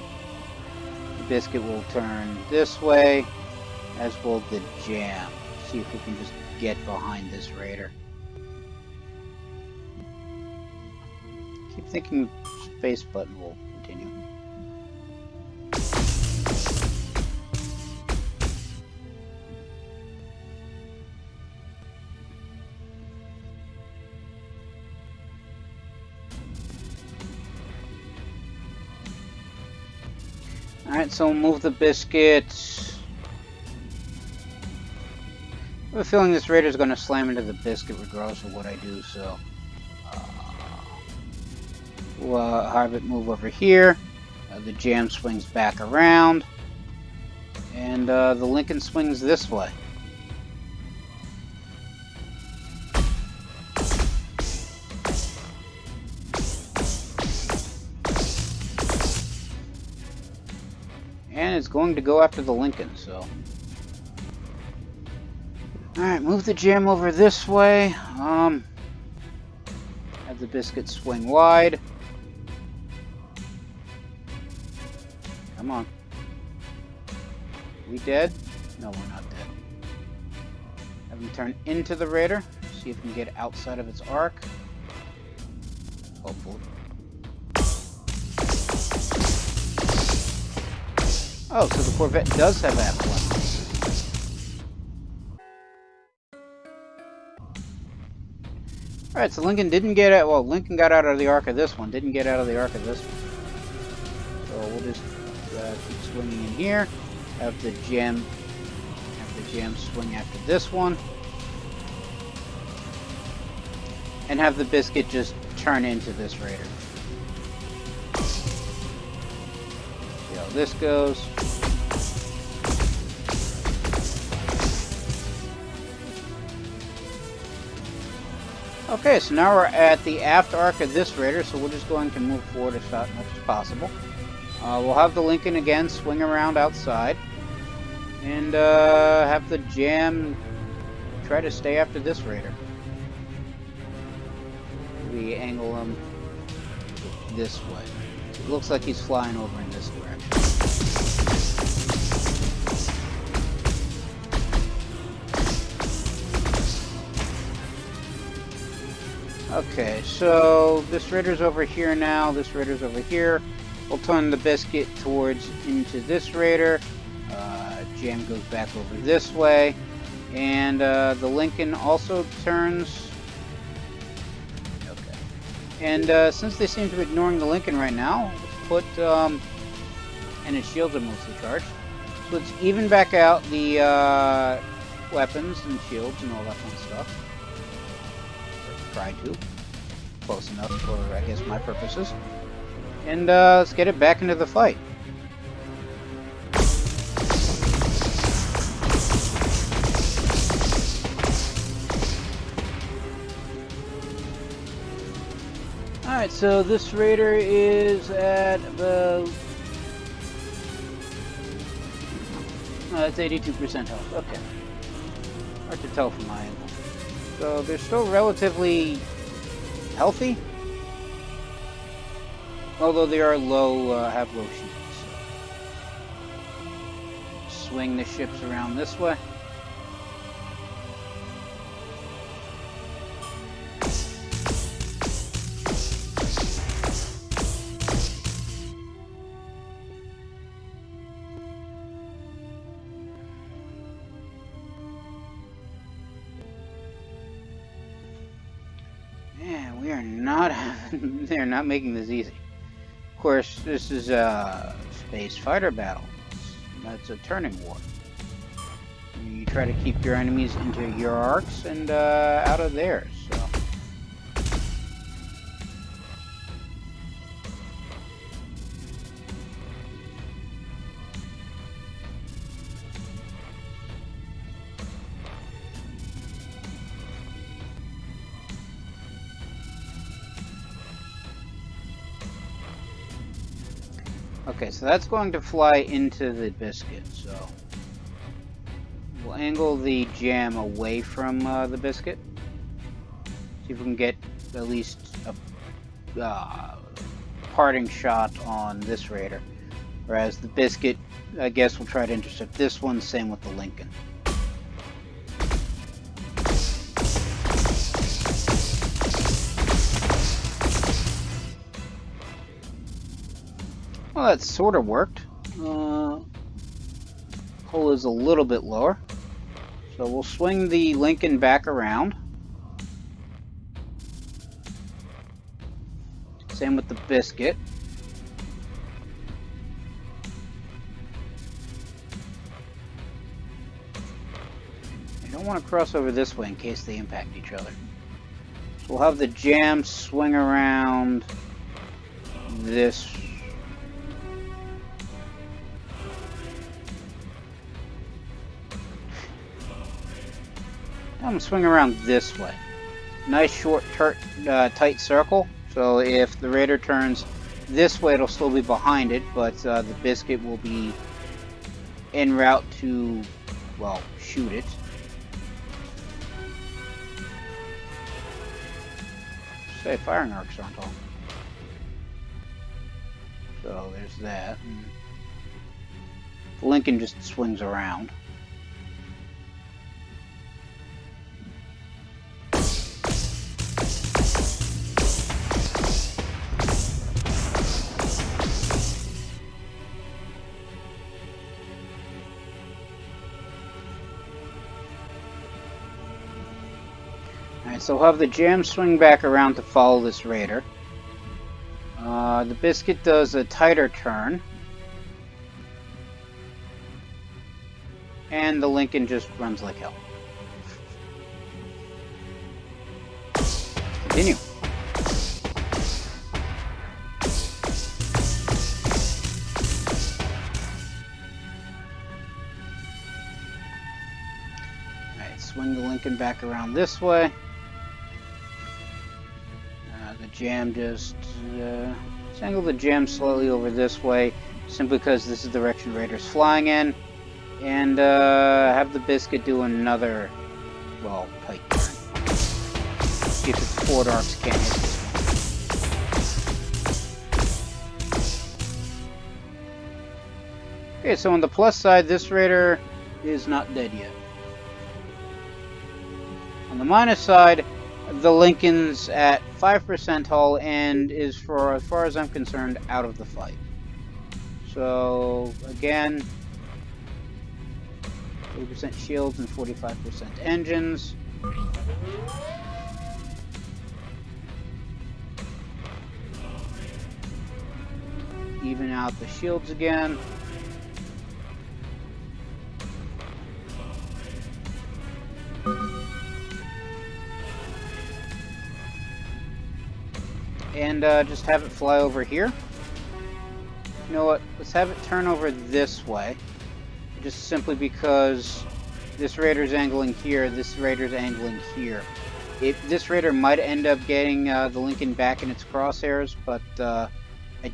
The biscuit will turn this way, as will the jam. See if we can just get behind this raider. Keep thinking space button will continue. Alright, so we'll move the biscuit. I have a feeling this raider is going to slam into the biscuit regardless of what I do, so we'll have it move over here. The jam swings back around, and the Lincoln swings this way. And it's going to go after the Lincoln, so... Alright, move the jam over this way. Have the biscuit swing wide. Come on. We dead? No, we're not dead. Have him turn into the raider. See if we can get outside of its arc. Hopefully. Oh, so the Corvette does have Outlier. Alright, so Lincoln didn't get out. Well, Lincoln got out of the arc of this one, didn't get out of the arc of this one. just keep swinging in here. Have the gem swing after this one. And have the biscuit just turn into this raider. See how this goes. Okay, so now we're at the aft arc of this raider, so we're just going to move forward as much as possible. We'll have the Lincoln again swing around outside. And have the jam try to stay after this raider. We angle him this way. It looks like he's flying over in this direction. Okay, so this raider's over here now. This raider's over here. We'll turn the biscuit into this raider. Jam goes back over this way. And the Lincoln also turns. And since they seem to be ignoring the Lincoln right now, let's put, and its shields are mostly charged, so let's even back out the weapons and shields and all that kind of stuff. Or try to. Close enough for, I guess, my purposes. And let's get it back into the fight. Alright, so this raider is at about... it's 82% health. Okay. Hard to tell from my angle. So they're still relatively healthy. Although they are low, have low shields. So. Swing the ships around this way. We are not, they're not making this easy. Of course, this is a space fighter battle. That's a turning war. You try to keep your enemies into your arcs and out of theirs. So. Okay, so that's going to fly into the biscuit, so we'll angle the jam away from the biscuit. See if we can get at least a parting shot on this raider. Whereas the biscuit, I guess, will try to intercept this one, same with the Lincoln. Well, that sort of worked. Hull is a little bit lower. So we'll swing the Lincoln back around. Same with the biscuit. I don't want to cross over this way in case they impact each other. So we'll have the jam swing around this. I'm going to swing around this way. Nice short, tight circle. So if the raider turns this way, it'll still be behind it, but the biscuit will be en route to, well, shoot it. Say, firing arcs aren't on. So there's that. And the Lincoln just swings around. So we'll have the jam swing back around to follow this raider. The biscuit does a tighter turn. And the Lincoln just runs like hell. Continue. Alright, swing the Lincoln back around this way. The jam just... let's angle the jam slightly over this way, simply because this is the direction Raider's flying in. And have the biscuit do another, well, pike turn. See if its forward arcs can't hit this one. Okay, so on the plus side, this Raider is not dead yet. On the minus side, the Lincoln's at 5% hull and is, for as far as I'm concerned, out of the fight. So, again, 40% shields and 45% engines. Even out the shields again. And just have it fly over here. You know what? Let's have it turn over this way. Just simply because this Raider's angling here, this Raider's angling here. This Raider might end up getting the Lincoln back in its crosshairs, but I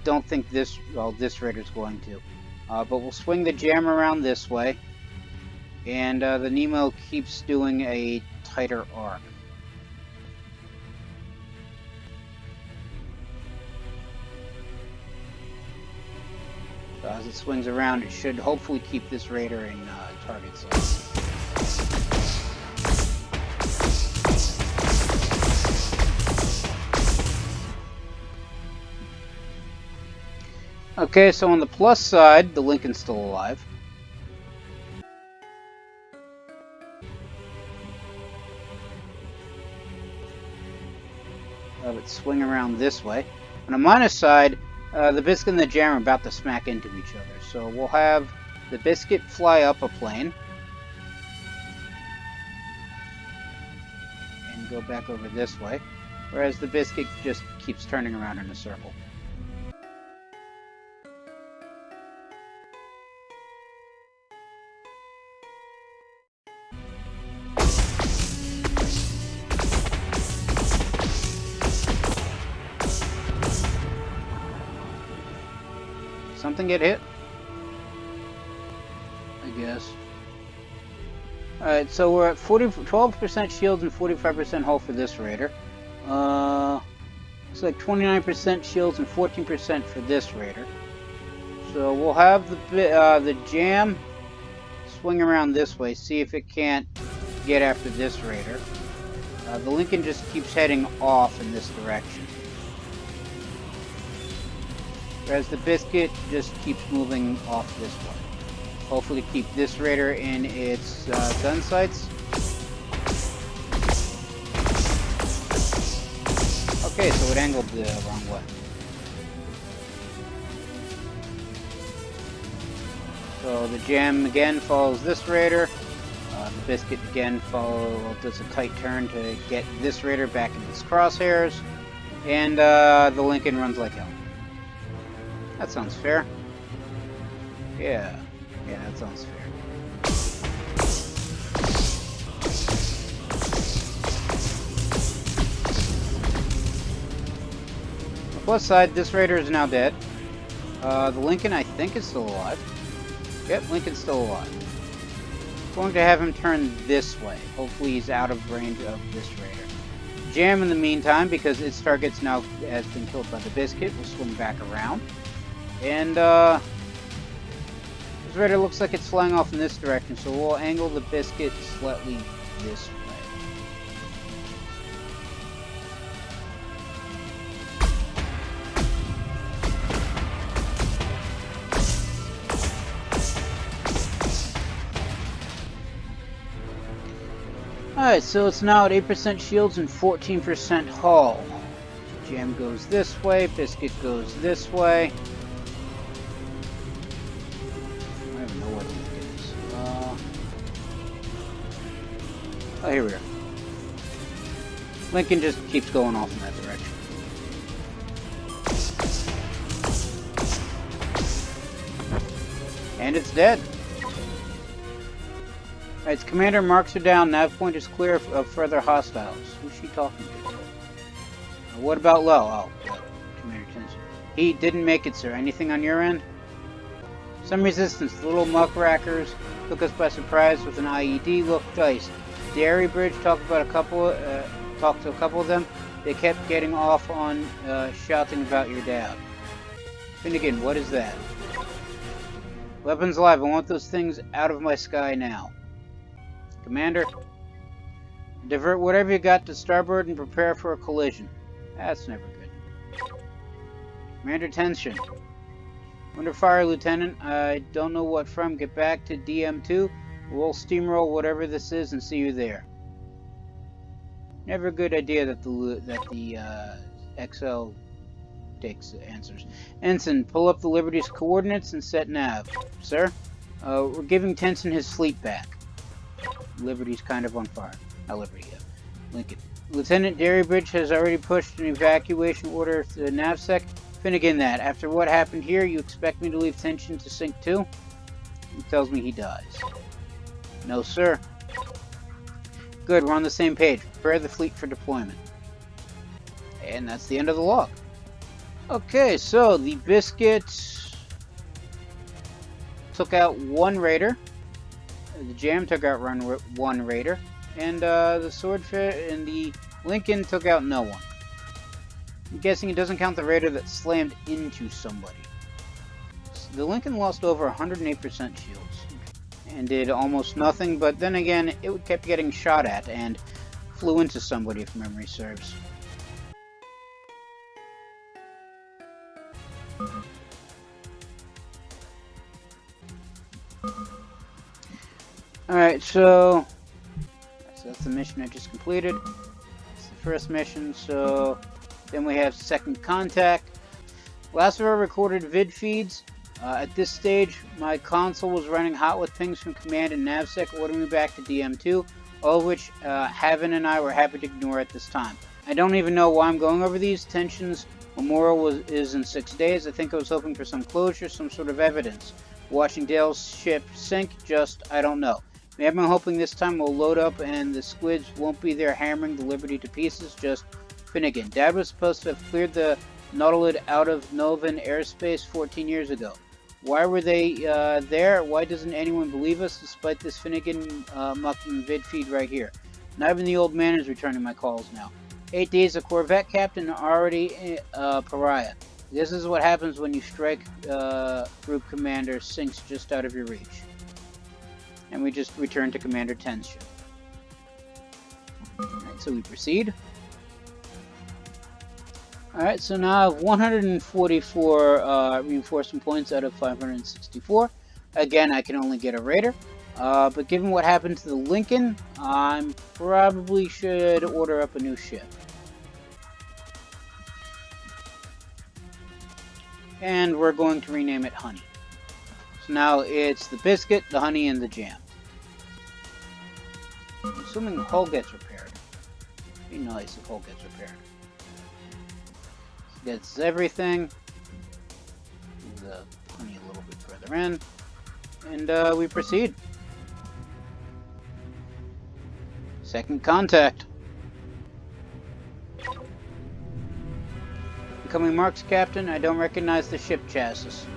don't think this Raider's going to. But we'll swing the jam around this way, and the Nemo keeps doing a tighter arc. So as it swings around, it should hopefully keep this Raider in target zone. Okay, so on the plus side, the Lincoln's still alive. Have it swing around this way. On the minus side, the biscuit and the jam are about to smack into each other. So we'll have the biscuit fly up a plane and go back over this way, whereas the biscuit just keeps turning around in a circle. Something get hit? I guess. Alright, so we're at 12% shields and 45% hull for this Raider. Looks like 29% shields and 14% for this Raider. So we'll have the jam swing around this way, see if it can't get after this Raider. The Lincoln just keeps heading off in this direction, whereas the biscuit just keeps moving off this way. Hopefully keep this Raider in its gun sights. Okay, so it angled the wrong way. So the jam again follows this Raider. The biscuit again does a tight turn to get this Raider back in its crosshairs. And the Lincoln runs like hell. That sounds fair. Yeah, that sounds fair. On the plus side, this Raider is now dead. The Lincoln, I think, is still alive. Yep, Lincoln's still alive. Going to have him turn this way. Hopefully he's out of range of this Raider. Jam, in the meantime, because its target's now has been killed by the biscuit, will swing back around. And this Raider looks like it's flying off in this direction, so we'll angle the biscuit slightly this way. Alright, so it's now at 8% shields and 14% hull. Jam goes this way, biscuit goes this way. Oh, here we are. Lincoln just keeps going off in that direction. And it's dead. Alright, its commander marks her down. Nav point is clear of further hostiles. Who's she talking to? What about Low? Oh, Commander Tension. He didn't make it, sir. Anything on your end? Some resistance. The little muckrackers took us by surprise with an IED. Look, Dice. Dairy Bridge talked to a couple of them. They kept getting off on shouting about your dad. Finnegan, what is that? Weapons alive. I want those things out of my sky now. Commander, divert whatever you got to starboard and prepare for a collision. That's never good. Commander Tension. Under fire, Lieutenant. I don't know what from. Get back to DM2. We'll steamroll whatever this is and see you there. Never a good idea that the XL takes answers. Ensign, pull up the Liberty's coordinates and set nav. Sir? We're giving Tension his fleet back. Liberty's kind of on fire. Not Liberty yet. Lincoln. Lieutenant Dairybridge has already pushed an evacuation order to the NavSec. Finnegan that. After what happened here, you expect me to leave Tension to sink too? He tells me he dies. No, sir. Good, we're on the same page. Prepare the fleet for deployment. And that's the end of the log. Okay, so the Biscuit took out one raider. The Jam took out one raider. And the Swordfish and the Lincoln took out no one. I'm guessing it doesn't count the raider that slammed into somebody. The Lincoln lost over 108% shields. And did almost nothing, but then again, it kept getting shot at and flew into somebody if memory serves. Alright, so that's the mission I just completed. It's the first mission, so then we have Second Contact. Last of our recorded vid feeds. At this stage, my console was running hot with pings from Command and NavSec ordering me back to DM2, all of which Haven and I were happy to ignore at this time. I don't even know why I'm going over these. Tension's memorial is in 6 days. I think I was hoping for some closure, some sort of evidence. Watching Dale's ship sink, I don't know. Maybe I'm hoping this time we'll load up and the squids won't be there hammering the Liberty to pieces, just Finnegan. Dad was supposed to have cleared the Nautilid out of Novan airspace 14 years ago. Why were they there? Why doesn't anyone believe us despite this Finnegan mucking vid feed right here? Not even the old man is returning my calls now. 8 days of Corvette captain already pariah. This is what happens when you strike group commander sinks just out of your reach. And we just return to Commander Tension. Alright, so we proceed. Alright, so now I have 144 reinforcement points out of 564. Again, I can only get a raider. But given what happened to the Lincoln, I probably should order up a new ship. And we're going to rename it Honey. So now it's the Biscuit, the Honey, and the Jam. I'm assuming the hull gets repaired. Be nice if hull gets repaired. Gets everything. The Honey a little bit further in. And we proceed. Second Contact. Becoming Mark's captain, I don't recognize the ship chassis.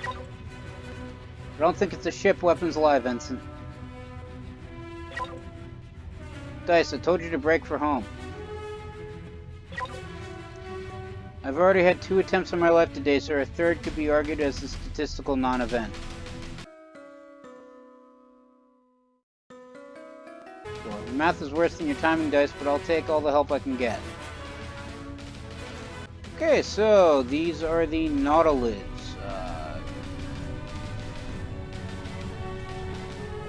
I don't think it's a ship. Weapons alive, Ensign. Dice, I told you to break for home. I've already had 2 attempts on my life today, sir. A third could be argued as a statistical non-event. Well, your math is worse than your timing, Dice, but I'll take all the help I can get. Okay, so these are the Nautilids.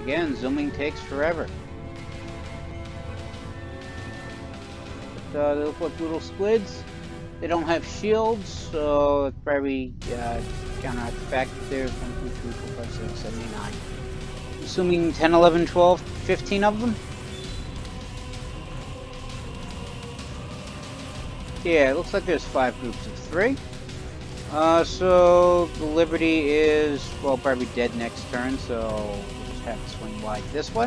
Again, zooming takes forever. But, they look like little squids. They don't have shields, so it's probably counteract the fact that there's 1, 2, 3, 4, 5, 6, 7, 8, 9. Assuming 10, 11, 12, 15 of them. Yeah, it looks like there's 5 groups of 3. So the Liberty is, well, probably dead next turn, so we'll just have to swing wide this way.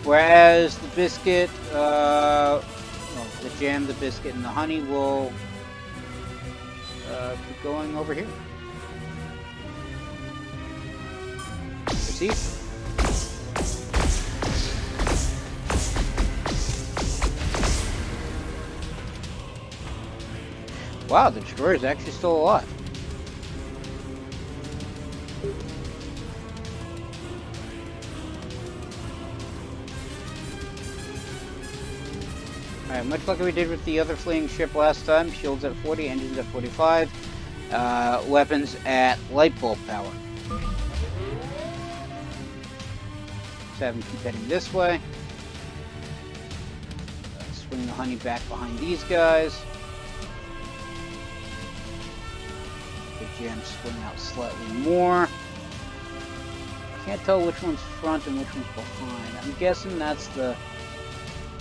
Whereas the Biscuit, well, the Jam, the Biscuit, and the Honey will keep going over here. Proceed. Wow, the Destroyer is actually still alive. Alright, much like we did with the other fleeing ship last time, shields at 40, engines at 45, weapons at light bulb power. Just have them keep heading this way. Swing the Honey back behind these guys. The Jam swing out slightly more. Can't tell which one's front and which one's behind. I'm guessing that's the...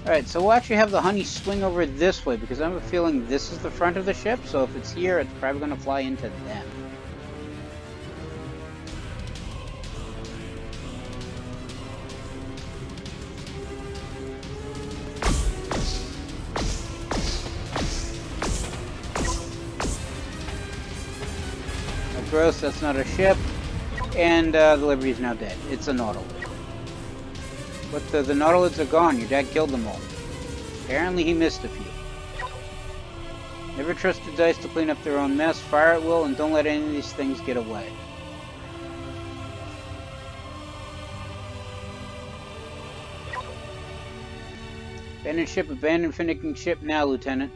Alright, so we'll actually have the Honey swing over this way, because I have a feeling this is the front of the ship, so if it's here, it's probably going to fly into them. Oh, gross, that's not a ship. And the Liberty is now dead. It's a Nautilus. But the Nautiloids are gone. Your dad killed them all. Apparently he missed a few. Never trust the dice to clean up their own mess. Fire at will, and don't let any of these things get away. Abandoned ship, abandoned finicking ship now, Lieutenant.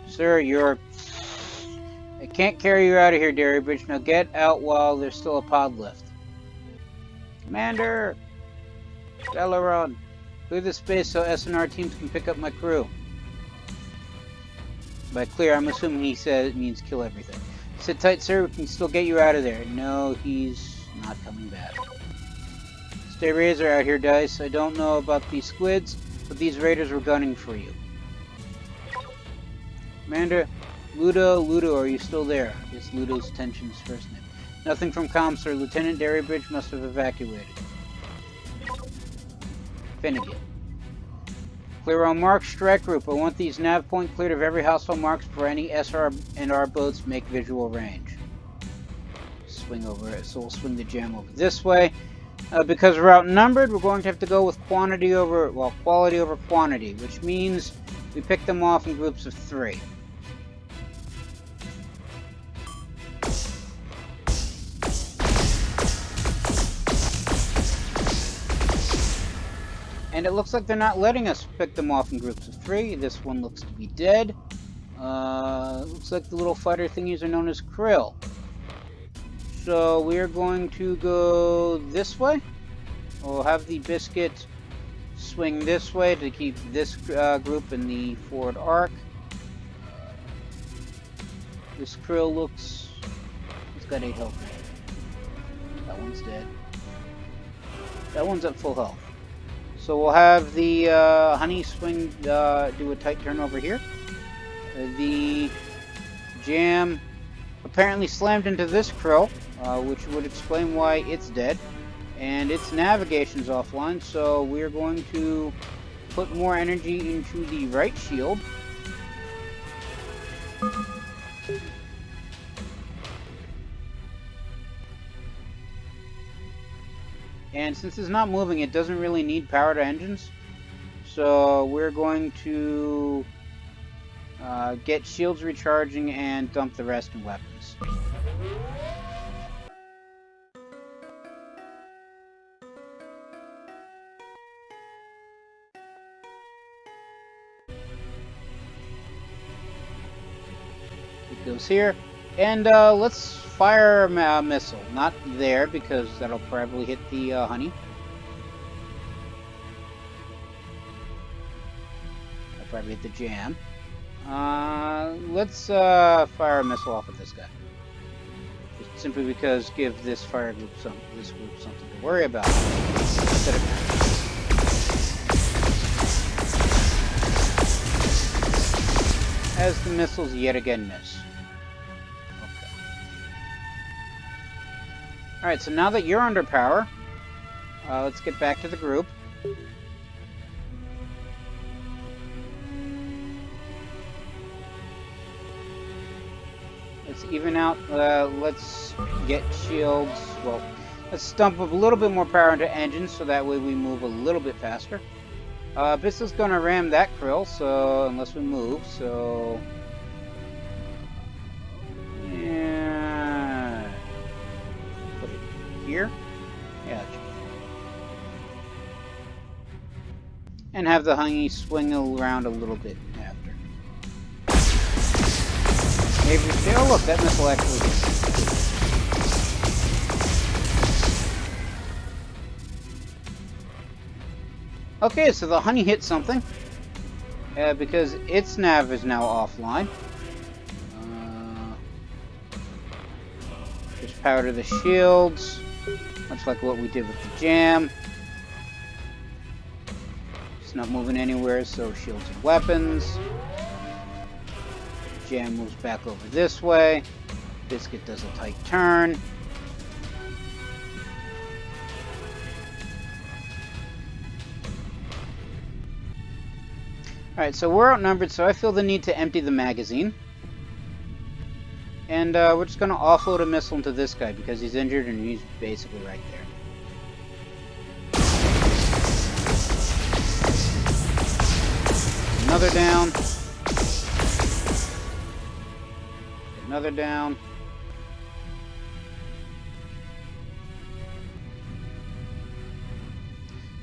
Sir, you're... I can't carry you out of here, Dairy Bridge. Now get out while there's still a pod left. Commander! Delaron! Clear the space so SNR teams can pick up my crew. By clear, I'm assuming he said it means kill everything. Sit tight, sir. We can still get you out of there. No, he's not coming back. Stay Razor out here, Dice. I don't know about these squids, but these raiders were gunning for you. Commander, Ludo, are you still there? I guess Ludo's Tension's first name. Nothing from comm, sir. Lieutenant Derrybridge must have evacuated. Finnegan. Clear on marks, strike group. I want these nav point cleared of every hostile marks before any SR and R boats make visual range. Swing over it. So we'll swing the Jam over this way. Because we're outnumbered, we're going to have to go with quality over quantity, which means we pick them off in groups of 3. And it looks like they're not letting us pick them off in groups of 3. This one looks to be dead. Looks like the little fighter thingies are known as krill. So we're going to go this way. We'll have the Biscuit swing this way to keep this group in the forward arc. This krill looks... It's got 8 health. That one's dead. That one's at full health. So we'll have the Honey swing, do a tight turn over here. The Jam apparently slammed into this krill, which would explain why it's dead. And its navigation's offline, so we're going to put more energy into the right shield. And since it's not moving, it doesn't really need power to engines. So we're going to get shields recharging and dump the rest in weapons. It goes here. And let's fire a missile. Not there, because that'll probably hit the Honey. That'll probably hit the Jam. Let's fire a missile off at this guy. Just simply because give this fire group something to worry about. instead of as the missiles yet again miss. Okay. Alright, so now that you're under power, let's get back to the group. Let's even out, let's get shields, well, let's dump a little bit more power into engines so that way we move a little bit faster. Bissell's gonna ram that krill, so, unless we move, so... Yeah... Put it here? Yeah, that should be fine. And have the honey swing around a little bit after. Maybe, oh look, that missile actually hit. Okay, so the honey hit something, because its nav is now offline. Just power to the shields, much like what we did with the jam. It's not moving anywhere, so shields and weapons. Jam moves back over this way. Biscuit does a tight turn. Alright, so we're outnumbered, so I feel the need to empty the magazine. And we're just going to offload a missile into this guy because he's injured and he's basically right there. Another down. Another down.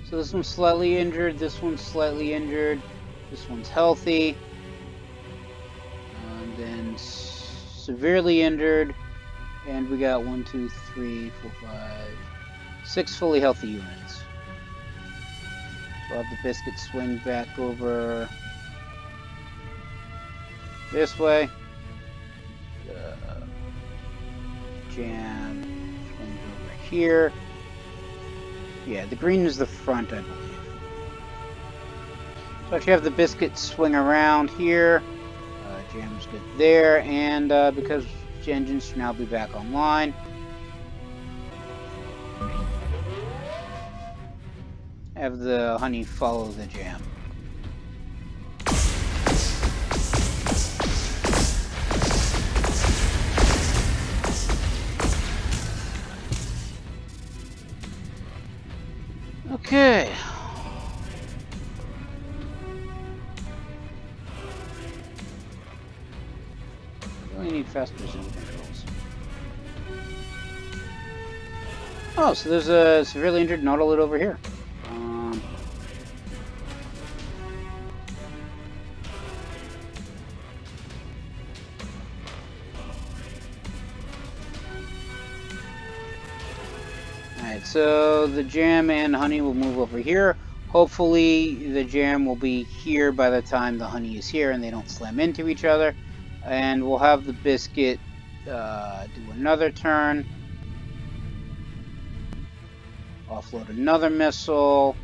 So this one's slightly injured, this one's slightly injured. This one's healthy, and then severely injured, and we got 1, 2, 3, 4, 5, 6 fully healthy units. So I'll have the biscuit swing back over this way. Jam swings over here. Yeah, the green is the front, I believe. So I actually have the biscuit swing around here. Jam's good there, and because engines should now be back online. Have the honey follow the jam. Okay. Really need faster zoom controls. Oh, so there's a severely injured Nautilid over here. Alright, so the jam and honey will move over here. Hopefully the jam will be here by the time the honey is here and they don't slam into each other. And we'll have the biscuit do another turn. Offload another missile.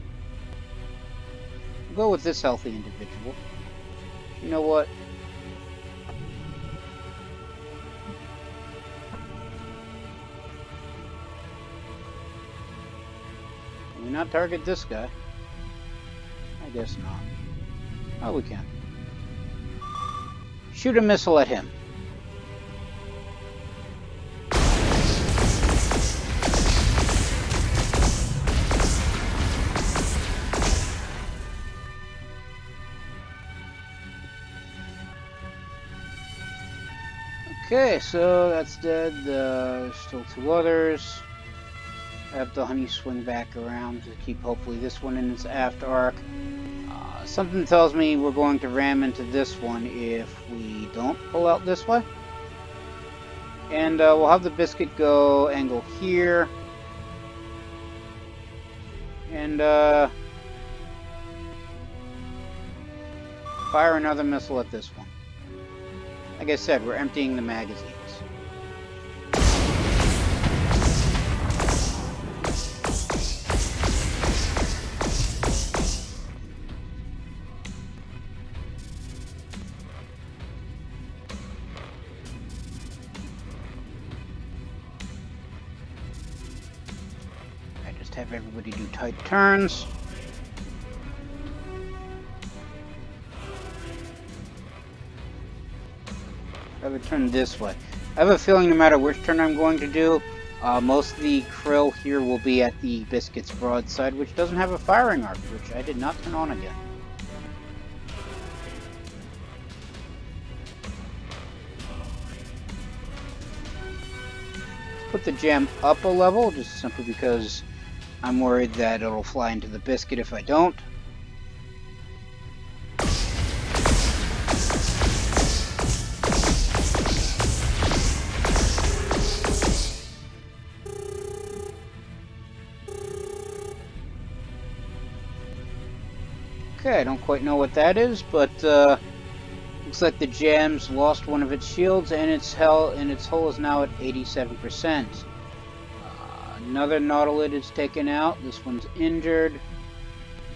We'll go with this healthy individual. You know what? Can we not target this guy? I guess not. Oh, we can. Shoot a missile at him. Okay, so that's dead. Still 2 others. Have the honey swing back around to keep hopefully this one in its aft arc. Something tells me we're going to ram into this one if we don't pull out this way. And we'll have the biscuit go angle here. And fire another missile at this one. Like I said, we're emptying the magazines. have everybody do tight turns. I would turn this way. I have a feeling no matter which turn I'm going to do, most of the krill here will be at the biscuit's broadside, which doesn't have a firing arc, which I did not turn on again. Put the jam up a level, just simply because I'm worried that it'll fly into the biscuit if I don't. Okay, I don't quite know what that is, but looks like the jam's lost one of its shields, and its hull is now at 87%. Another nautilid is taken out. This one's injured.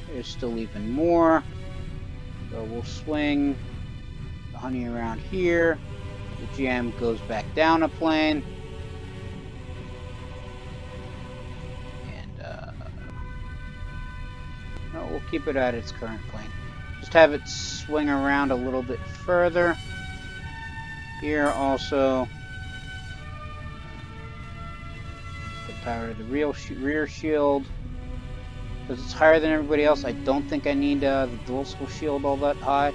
There's still even more. So we'll swing the honey around here. The jam goes back down a plane. No, we'll keep it at its current plane. Just have it swing around a little bit further. Here also. Put power to the rear shield. Because it's higher than everybody else, I don't think I need the dorsal shield all that high.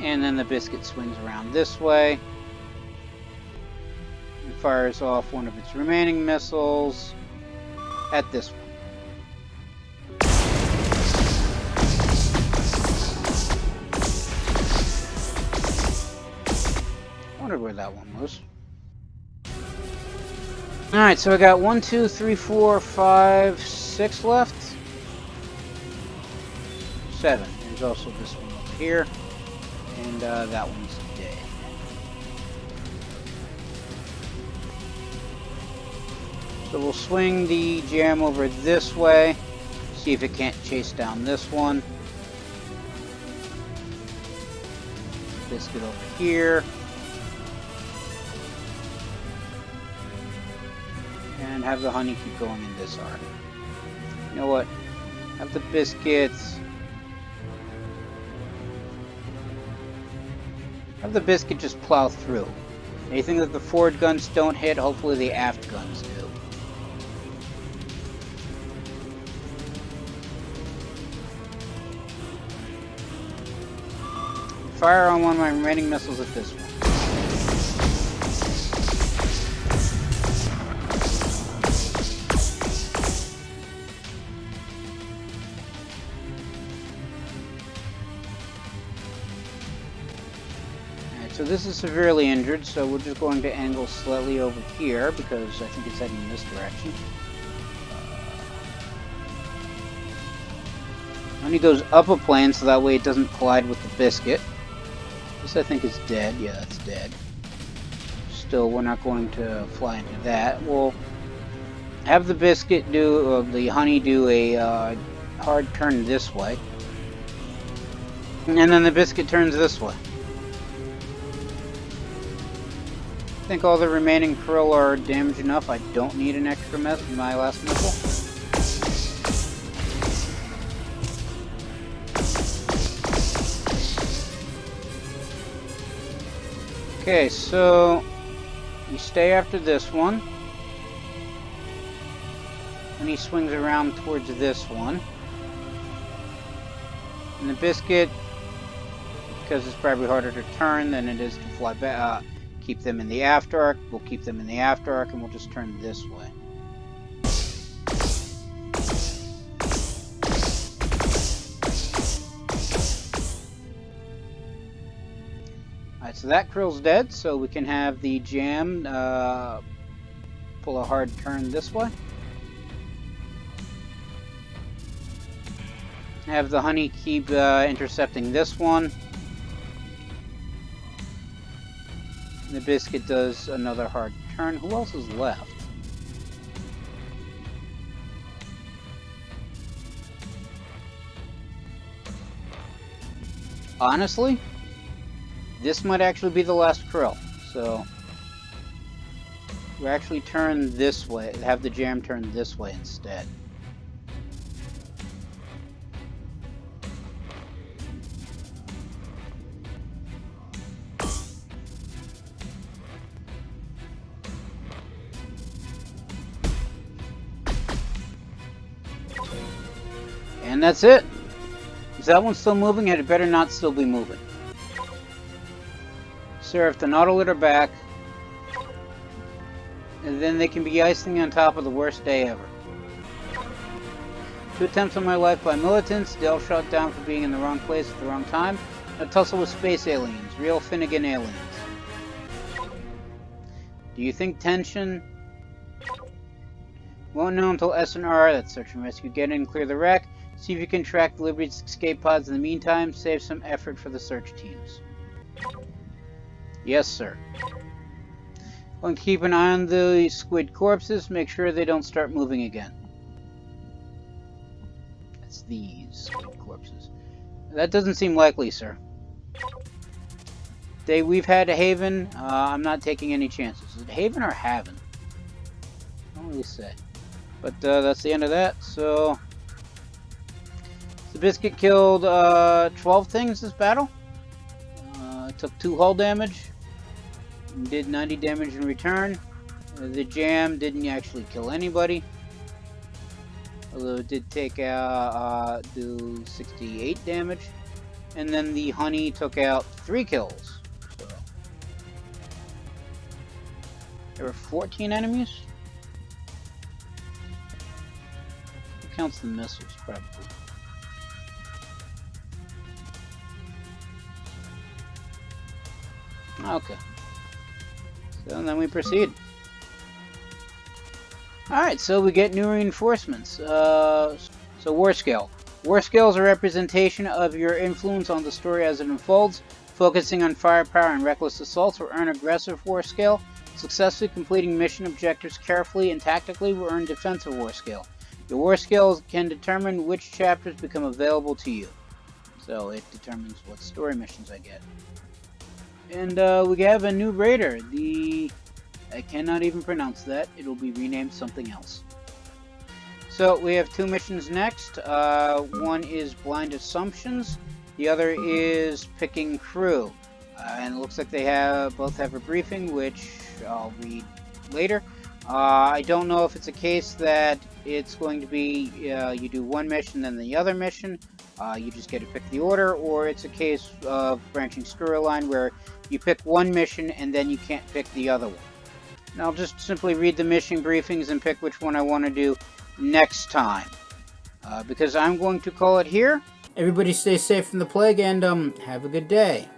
And then the biscuit swings around this way. Fires off one of its remaining missiles at this one. Wondered where that one was. Alright, so I got 1, 2, 3, 4, 5, 6 left. 7. There's also this one over here. And that one's dead. So we'll swing the jam over this way, see if it can't chase down this one. Biscuit over here. And have the honey keep going in this arc. You know what? Have the biscuits. Have the biscuit just plow through. Anything that the forward guns don't hit, hopefully the aft guns do. Fire on one of my remaining missiles at this one. Alright, so this is severely injured, so we're just going to angle slightly over here because I think it's heading in this direction. Honey goes up a plane so that way it doesn't collide with the biscuit. This I think is dead. Yeah, that's dead. Still, we're not going to fly into that. We'll have the biscuit do, the honey do a hard turn this way. And then the biscuit turns this way. I think all the remaining krill are damaged enough. I don't need an extra my last missile. Okay, so you stay after this one, and he swings around towards this one. And the biscuit, because it's probably harder to turn than it is to fly back, keep them in the after arc. We'll keep them in the after arc, and we'll just turn this way. Alright, so that krill's dead, so we can have the jam pull a hard turn this way. Have the honey keep intercepting this one. The biscuit does another hard turn. Who else is left? Honestly, this might actually be the last krill. So We're actually turned this way. Have the jam turn this way instead. And that's it. Is that one still moving? It better not still be moving. Sir, if the Nautilus are back, and then they can be icing on top of the worst day ever. 2 attempts on my life by militants, Dell shot down for being in the wrong place at the wrong time, a tussle with space aliens, real Finnegan aliens. Do you think tension? Won't know until S&R, that's search and rescue, get in and clear the wreck, see if you can track the Liberty's escape pods in the meantime, save some effort for the search teams. Yes, sir. Going to keep an eye on the squid corpses, make sure they don't start moving again. That's these squid corpses. That doesn't seem likely, sir. We've had a Haven. I'm not taking any chances. Is it Haven or Haven? I don't really say. But that's the end of that. So the Biscuit killed 12 things this battle. Took 2 hull damage. Did 90 damage in return. The jam didn't actually kill anybody. Although it did take out do 68 damage. And then the honey took out 3 kills. So there were 14 enemies. Who counts the missiles, probably? Okay. So then we proceed. Alright, so we get new reinforcements. So War Scale. War Scale is a representation of your influence on the story as it unfolds, focusing on firepower and reckless assaults will earn aggressive War Scale. Successfully completing mission objectives carefully and tactically will earn defensive War Scale. Your War Scale can determine which chapters become available to you. So it determines what story missions I get. And we have a new raider, I cannot even pronounce that. It'll be renamed something else. So we have 2 missions next. One is Blind Assumptions. The other is Picking Crew. And it looks like they both have a briefing, which I'll read later. I don't know if it's a case that it's going to be you do one mission, then the other mission. You just get to pick the order, or it's a case of branching storyline where you pick one mission and then you can't pick the other one. And I'll just simply read the mission briefings and pick which one I want to do next time. Because I'm going to call it here. Everybody stay safe from the plague and have a good day.